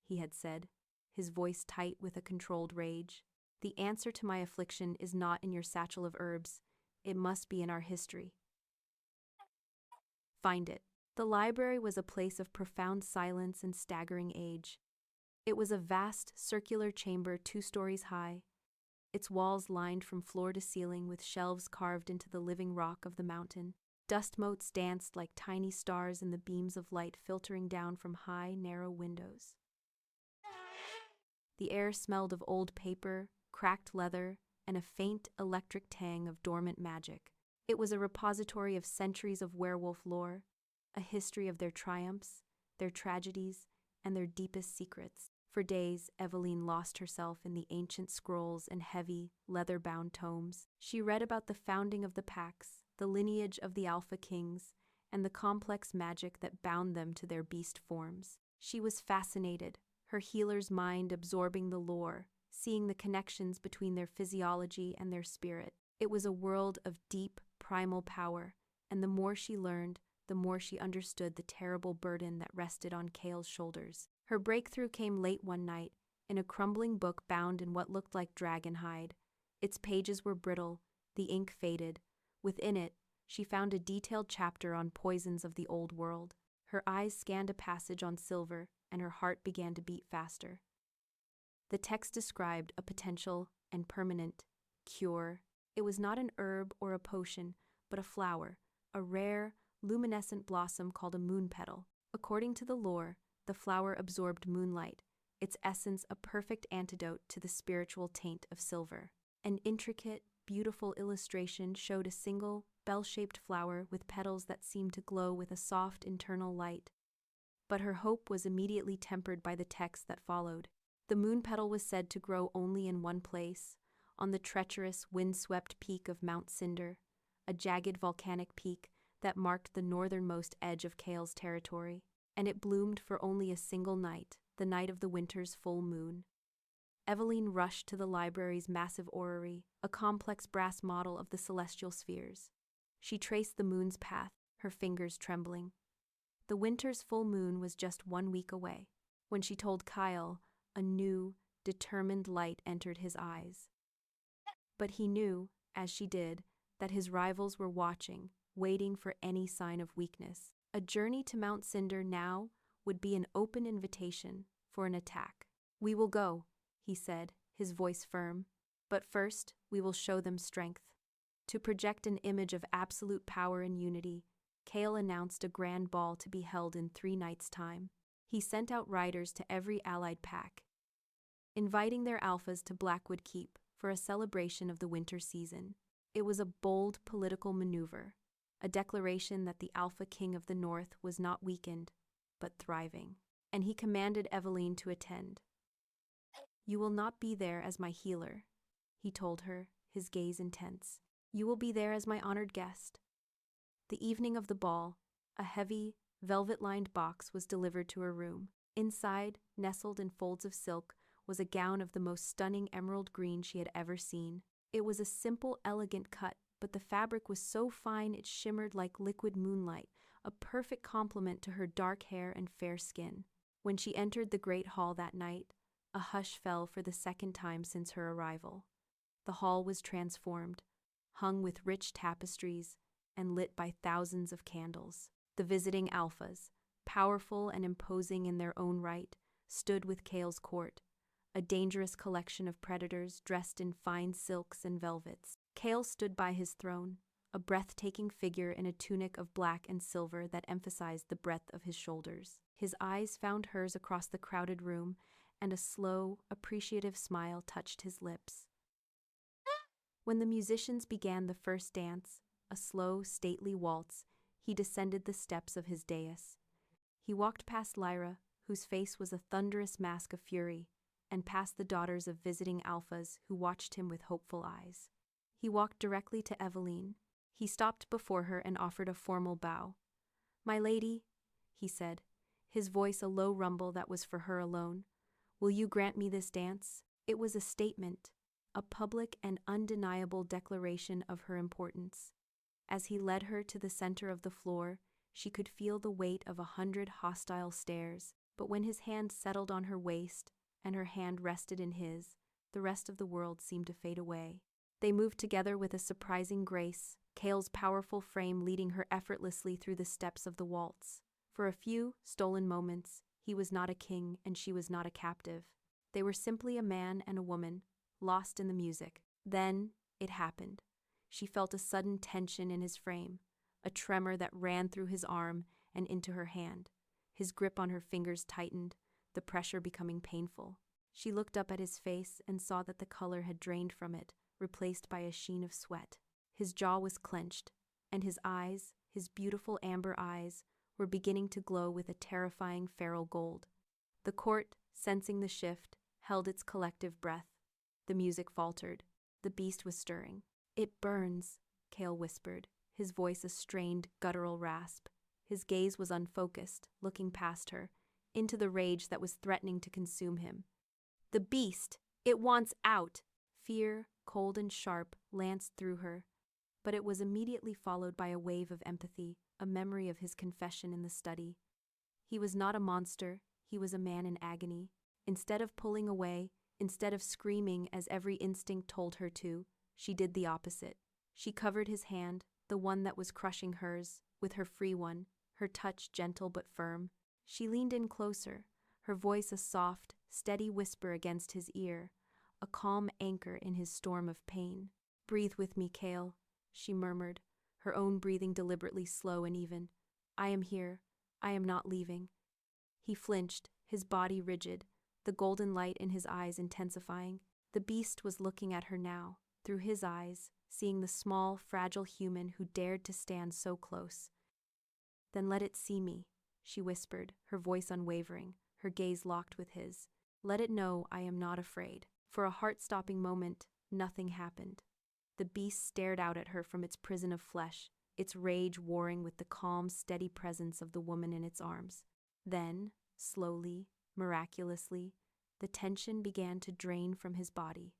he had said, his voice tight with a controlled rage. The answer to my affliction is not in your satchel of herbs, it must be in our history. Find it. The library was a place of profound silence and staggering age. It was a vast, circular chamber 2 stories high, its walls lined from floor to ceiling with shelves carved into the living rock of the mountain. Dust motes danced like tiny stars in the beams of light filtering down from high, narrow windows. The air smelled of old paper, cracked leather, and a faint, electric tang of dormant magic. It was a repository of centuries of werewolf lore, a history of their triumphs, their tragedies, and their deepest secrets. For days, Eveline lost herself in the ancient scrolls and heavy, leather-bound tomes. She read about the founding of the packs, the lineage of the Alpha Kings, and the complex magic that bound them to their beast forms. She was fascinated, her healer's mind absorbing the lore, seeing the connections between their physiology and their spirit. It was a world of deep, primal power, and the more she learned, the more she understood the terrible burden that rested on Kael's shoulders. Her breakthrough came late one night, in a crumbling book bound in what looked like dragon hide. Its pages were brittle, the ink faded. Within it, she found a detailed chapter on poisons of the old world. Her eyes scanned a passage on silver, and her heart began to beat faster. The text described a potential and permanent cure. It was not an herb or a potion, but a flower, a rare, luminescent blossom called a moon petal. According to the lore, the flower absorbed moonlight, its essence a perfect antidote to the spiritual taint of silver. An intricate, beautiful illustration showed a single, bell-shaped flower with petals that seemed to glow with a soft internal light. But her hope was immediately tempered by the text that followed. The moon petal was said to grow only in one place, on the treacherous, wind-swept peak of Mount Cinder, a jagged volcanic peak that marked the northernmost edge of Kael's territory. And it bloomed for only a single night, the night of the winter's full moon. Eveline rushed to the library's massive orrery, a complex brass model of the celestial spheres. She traced the moon's path, her fingers trembling. The winter's full moon was just 1 week away. When she told Kael, a new, determined light entered his eyes. But he knew, as she did, that his rivals were watching, waiting for any sign of weakness. A journey to Mount Cinder now would be an open invitation for an attack. We will go, he said, his voice firm. But first, we will show them strength. To project an image of absolute power and unity, Kael announced a grand ball to be held in 3 nights' time. He sent out riders to every allied pack, inviting their alphas to Blackwood Keep for a celebration of the winter season. It was a bold political maneuver, a declaration that the Alpha King of the North was not weakened, but thriving. And he commanded Eveline to attend. You will not be there as my healer, he told her, his gaze intense. You will be there as my honored guest. The evening of the ball, a heavy, velvet-lined box was delivered to her room. Inside, nestled in folds of silk, was a gown of the most stunning emerald green she had ever seen. It was a simple, elegant cut, but the fabric was so fine it shimmered like liquid moonlight, a perfect complement to her dark hair and fair skin. When she entered the great hall that night, a hush fell for the second time since her arrival. The hall was transformed, hung with rich tapestries, and lit by thousands of candles. The visiting alphas, powerful and imposing in their own right, stood with Kael's court, a dangerous collection of predators dressed in fine silks and velvets. Kael stood by his throne, a breathtaking figure in a tunic of black and silver that emphasized the breadth of his shoulders. His eyes found hers across the crowded room, and a slow, appreciative smile touched his lips. When the musicians began the first dance, a slow, stately waltz, he descended the steps of his dais. He walked past Lyra, whose face was a thunderous mask of fury, and past the daughters of visiting alphas who watched him with hopeful eyes. He walked directly to Eveline. He stopped before her and offered a formal bow. "My lady," he said, his voice a low rumble that was for her alone, "will you grant me this dance?" It was a statement, a public and undeniable declaration of her importance. As he led her to the center of the floor, she could feel the weight of 100 hostile stares, but when his hand settled on her waist and her hand rested in his, the rest of the world seemed to fade away. They moved together with a surprising grace, Kael's powerful frame leading her effortlessly through the steps of the waltz. For a few stolen moments, he was not a king and she was not a captive. They were simply a man and a woman, lost in the music. Then, it happened. She felt a sudden tension in his frame, a tremor that ran through his arm and into her hand. His grip on her fingers tightened, the pressure becoming painful. She looked up at his face and saw that the color had drained from it, replaced by a sheen of sweat. His jaw was clenched, and his eyes, his beautiful amber eyes, were beginning to glow with a terrifying feral gold. The court, sensing the shift, held its collective breath. The music faltered. The beast was stirring. "It burns," Kael whispered, his voice a strained, guttural rasp. His gaze was unfocused, looking past her, into the rage that was threatening to consume him. "The beast! It wants out!" Fear, cold and sharp, lanced through her, but it was immediately followed by a wave of empathy, a memory of his confession in the study. He was not a monster, he was a man in agony. Instead of pulling away, instead of screaming as every instinct told her to, she did the opposite. She covered his hand, the one that was crushing hers, with her free one, her touch gentle but firm. She leaned in closer, her voice a soft, steady whisper against his ear, a calm anchor in his storm of pain. "Breathe with me, Kael," she murmured, her own breathing deliberately slow and even. "I am here. I am not leaving." He flinched, his body rigid, the golden light in his eyes intensifying. The beast was looking at her now, through his eyes, seeing the small, fragile human who dared to stand so close. "Then let it see me," she whispered, her voice unwavering, her gaze locked with his. "Let it know I am not afraid." For a heart-stopping moment, nothing happened. The beast stared out at her from its prison of flesh, its rage warring with the calm, steady presence of the woman in its arms. Then, slowly, miraculously, the tension began to drain from his body.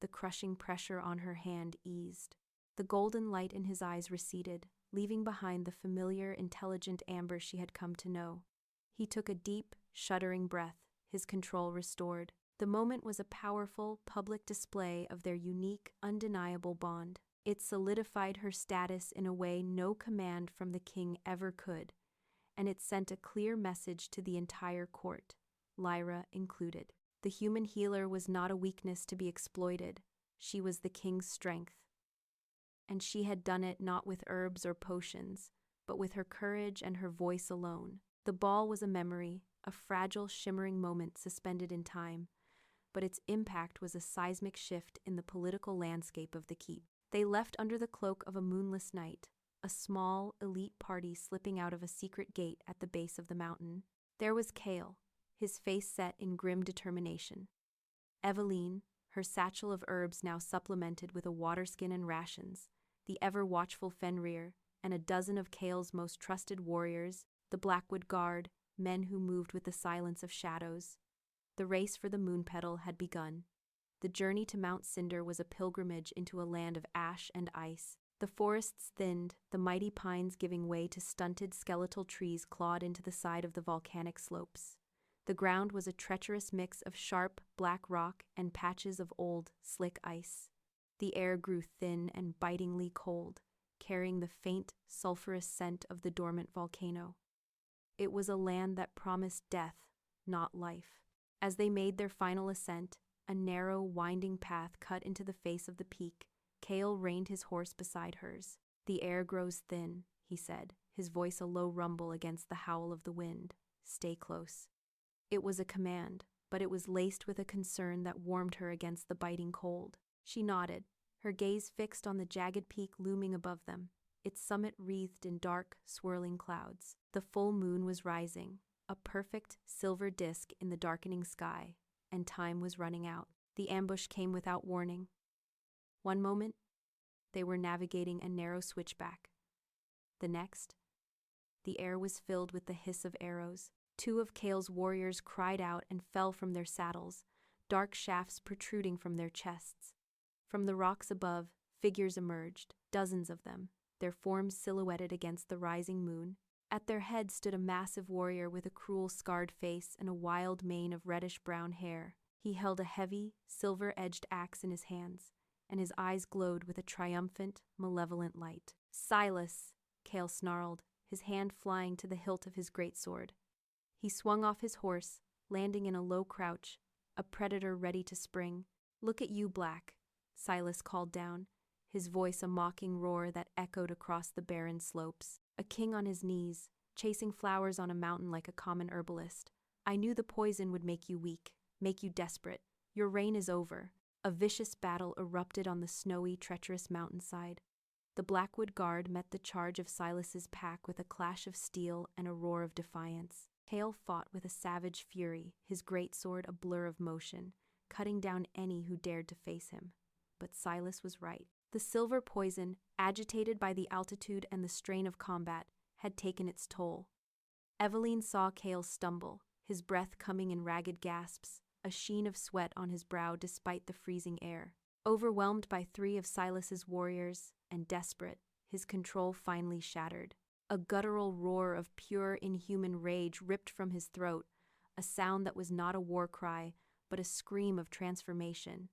The crushing pressure on her hand eased. The golden light in his eyes receded, leaving behind the familiar, intelligent amber she had come to know. He took a deep, shuddering breath, his control restored. The moment was a powerful, public display of their unique, undeniable bond. It solidified her status in a way no command from the king ever could, and it sent a clear message to the entire court, Lyra included. The human healer was not a weakness to be exploited. She was the king's strength. And she had done it not with herbs or potions, but with her courage and her voice alone. The ball was a memory, a fragile, shimmering moment suspended in time, but its impact was a seismic shift in the political landscape of the keep. They left under the cloak of a moonless night, a small, elite party slipping out of a secret gate at the base of the mountain. There was Kael, his face set in grim determination. Eveline, her satchel of herbs now supplemented with a waterskin and rations, the ever-watchful Fenrir, and a dozen of Kael's most trusted warriors, the Blackwood Guard, men who moved with the silence of shadows. The race for the moon petal had begun. The journey to Mount Cinder was a pilgrimage into a land of ash and ice. The forests thinned, the mighty pines giving way to stunted skeletal trees clawed into the side of the volcanic slopes. The ground was a treacherous mix of sharp, black rock and patches of old, slick ice. The air grew thin and bitingly cold, carrying the faint, sulphurous scent of the dormant volcano. It was a land that promised death, not life. As they made their final ascent, a narrow, winding path cut into the face of the peak. Kael reined his horse beside hers. "The air grows thin," he said, his voice a low rumble against the howl of the wind. "Stay close." It was a command, but it was laced with a concern that warmed her against the biting cold. She nodded, her gaze fixed on the jagged peak looming above them, its summit wreathed in dark, swirling clouds. The full moon was rising, a perfect silver disk in the darkening sky, and time was running out. The ambush came without warning. One moment, they were navigating a narrow switchback. The next, the air was filled with the hiss of arrows. Two of Kael's warriors cried out and fell from their saddles, dark shafts protruding from their chests. From the rocks above, figures emerged, dozens of them, their forms silhouetted against the rising moon. At their head stood a massive warrior with a cruel, scarred face and a wild mane of reddish-brown hair. He held a heavy, silver-edged axe in his hands, and his eyes glowed with a triumphant, malevolent light. "Silas!" Kael snarled, his hand flying to the hilt of his greatsword. He swung off his horse, landing in a low crouch, a predator ready to spring. "Look at you, Black," Silas called down, his voice a mocking roar that echoed across the barren slopes. A king on his knees, chasing flowers on a mountain like a common herbalist. "I knew the poison would make you weak, make you desperate. Your reign is over." A vicious battle erupted on the snowy, treacherous mountainside. The Blackwood Guard met the charge of Silas's pack with a clash of steel and a roar of defiance. Kael fought with a savage fury, his greatsword a blur of motion, cutting down any who dared to face him. But Silas was right. The silver poison, agitated by the altitude and the strain of combat, had taken its toll. Eveline saw Kael stumble, his breath coming in ragged gasps, a sheen of sweat on his brow despite the freezing air. Overwhelmed by three of Silas's warriors, and desperate, his control finally shattered. A guttural roar of pure, inhuman rage ripped from his throat, a sound that was not a war cry, but a scream of transformation.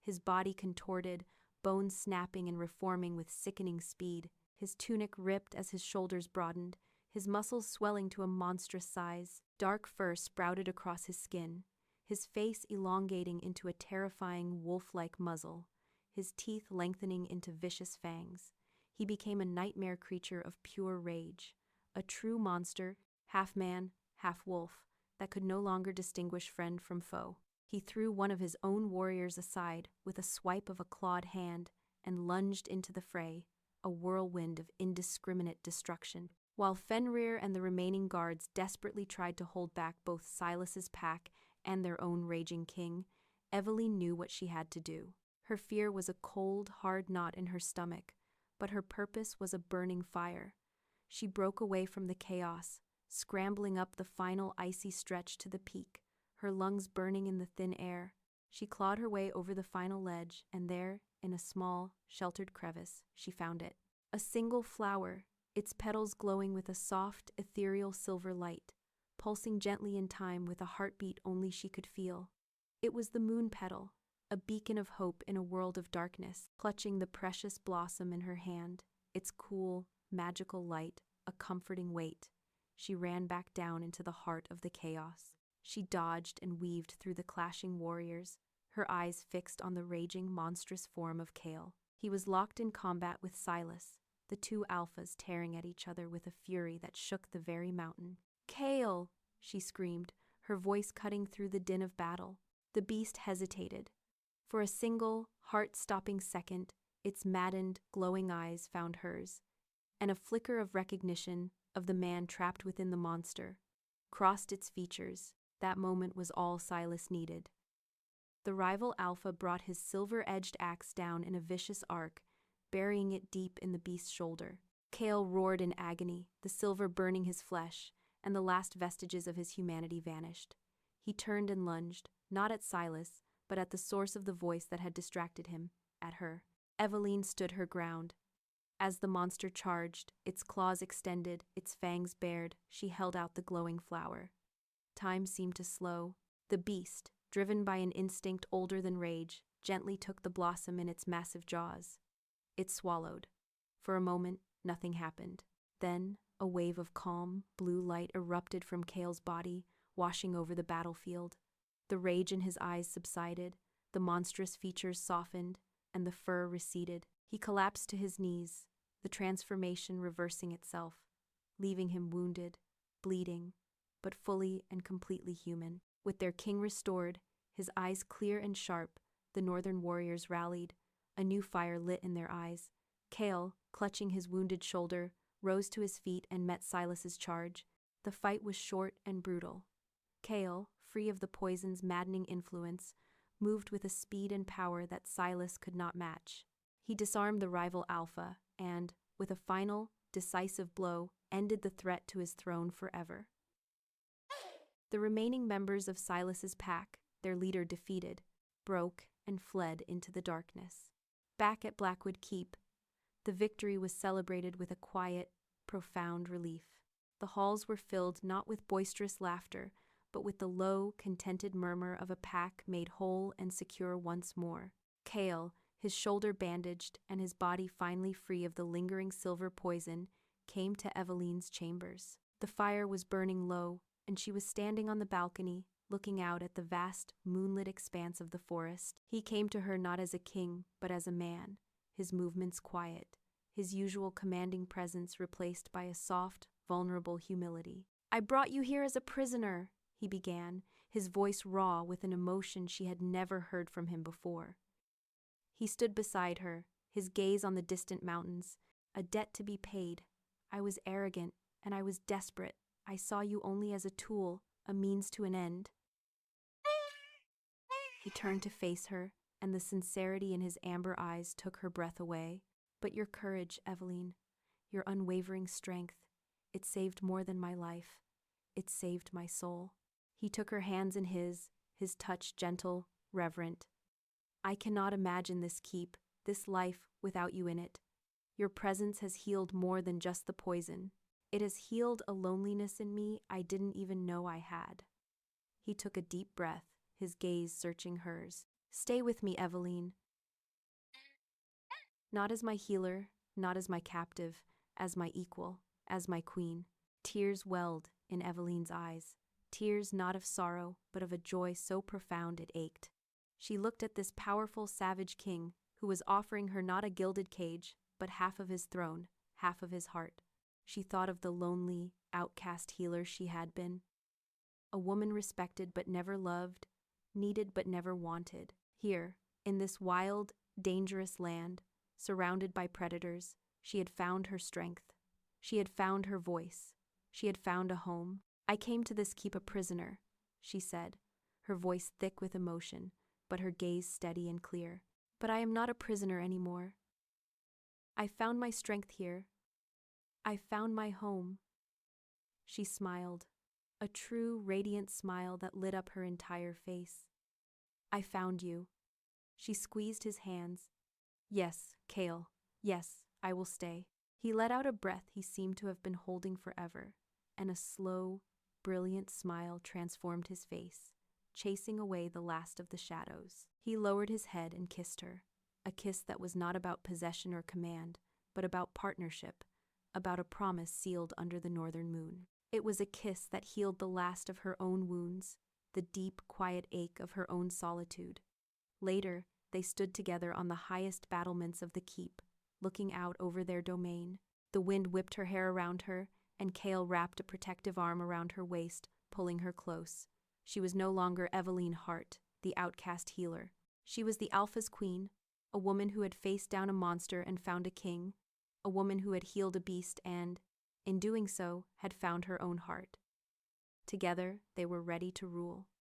His body contorted, bones snapping and reforming with sickening speed, his tunic ripped as his shoulders broadened, his muscles swelling to a monstrous size. Dark fur sprouted across his skin, his face elongating into a terrifying wolf-like muzzle, his teeth lengthening into vicious fangs. He became a nightmare creature of pure rage, a true monster, half man, half wolf, that could no longer distinguish friend from foe. He threw one of his own warriors aside with a swipe of a clawed hand and lunged into the fray, a whirlwind of indiscriminate destruction. While Fenrir and the remaining guards desperately tried to hold back both Silas's pack and their own raging king, Eveline knew what she had to do. Her fear was a cold, hard knot in her stomach, but her purpose was a burning fire. She broke away from the chaos, scrambling up the final icy stretch to the peak, her lungs burning in the thin air. She clawed her way over the final ledge, and there, in a small, sheltered crevice, she found it. A single flower, its petals glowing with a soft, ethereal silver light, pulsing gently in time with a heartbeat only she could feel. It was the moon petal, a beacon of hope in a world of darkness. Clutching the precious blossom in her hand, its cool, magical light a comforting weight, she ran back down into the heart of the chaos. She dodged and weaved through the clashing warriors, her eyes fixed on the raging, monstrous form of Kael. He was locked in combat with Silas, the two alphas tearing at each other with a fury that shook the very mountain. "Kael!" she screamed, her voice cutting through the din of battle. The beast hesitated. For a single, heart-stopping second, its maddened, glowing eyes found hers, and a flicker of recognition of the man trapped within the monster crossed its features. That moment was all Silas needed. The rival Alpha brought his silver-edged axe down in a vicious arc, burying it deep in the beast's shoulder. Kael roared in agony, the silver burning his flesh, and the last vestiges of his humanity vanished. He turned and lunged, not at Silas, but at the source of the voice that had distracted him, at her. Eveline stood her ground. As the monster charged, its claws extended, its fangs bared, she held out the glowing flower. Time seemed to slow. The beast, driven by an instinct older than rage, gently took the blossom in its massive jaws. It swallowed. For a moment, nothing happened. Then, a wave of calm, blue light erupted from Kael's body, washing over the battlefield. The rage in his eyes subsided, the monstrous features softened, and the fur receded. He collapsed to his knees, the transformation reversing itself, leaving him wounded, bleeding, but fully and completely human. With their king restored, his eyes clear and sharp, the northern warriors rallied, a new fire lit in their eyes. Kael, clutching his wounded shoulder, rose to his feet and met Silas's charge. The fight was short and brutal. Kael, free of the poison's maddening influence, moved with a speed and power that Silas could not match. He disarmed the rival Alpha and, with a final, decisive blow, ended the threat to his throne forever. The remaining members of Silas's pack, their leader defeated, broke and fled into the darkness. Back at Blackwood Keep, the victory was celebrated with a quiet, profound relief. The halls were filled not with boisterous laughter, but with the low, contented murmur of a pack made whole and secure once more. Kael, his shoulder bandaged and his body finally free of the lingering silver poison, came to Eveline's chambers. The fire was burning low, and she was standing on the balcony, looking out at the vast, moonlit expanse of the forest. He came to her not as a king, but as a man, his movements quiet, his usual commanding presence replaced by a soft, vulnerable humility. "I brought you here as a prisoner," he began, his voice raw with an emotion she had never heard from him before. He stood beside her, his gaze on the distant mountains. "A debt to be paid. I was arrogant, and I was desperate. I saw you only as a tool, a means to an end." He turned to face her, and the sincerity in his amber eyes took her breath away. "But your courage, Eveline, your unwavering strength, it saved more than my life. It saved my soul." He took her hands in his touch gentle, reverent. "I cannot imagine this keep, this life, without you in it. Your presence has healed more than just the poison. It has healed a loneliness in me I didn't even know I had." He took a deep breath, his gaze searching hers. "Stay with me, Eveline. Not as my healer, not as my captive, as my equal, as my queen." Tears welled in Eveline's eyes, tears not of sorrow, but of a joy so profound it ached. She looked at this powerful, savage king, who was offering her not a gilded cage, but half of his throne, half of his heart. She thought of the lonely, outcast healer she had been. A woman respected but never loved, needed but never wanted. Here, in this wild, dangerous land, surrounded by predators, she had found her strength. She had found her voice. She had found a home. "I came to this keep a prisoner," she said, her voice thick with emotion, but her gaze steady and clear. "But I am not a prisoner anymore. I found my strength here. I found my home." She smiled, a true, radiant smile that lit up her entire face. "I found you." She squeezed his hands. "Yes, Kael, yes, I will stay." He let out a breath he seemed to have been holding forever, and a slow, brilliant smile transformed his face, chasing away the last of the shadows. He lowered his head and kissed her, a kiss that was not about possession or command, but about partnership, about a promise sealed under the northern moon. It was a kiss that healed the last of her own wounds, the deep, quiet ache of her own solitude. Later, they stood together on the highest battlements of the keep, looking out over their domain. The wind whipped her hair around her, and Kael wrapped a protective arm around her waist, pulling her close. She was no longer Eveline Hart, the outcast healer. She was the Alpha's queen, a woman who had faced down a monster and found a king, a woman who had healed a beast and, in doing so, had found her own heart. Together, they were ready to rule.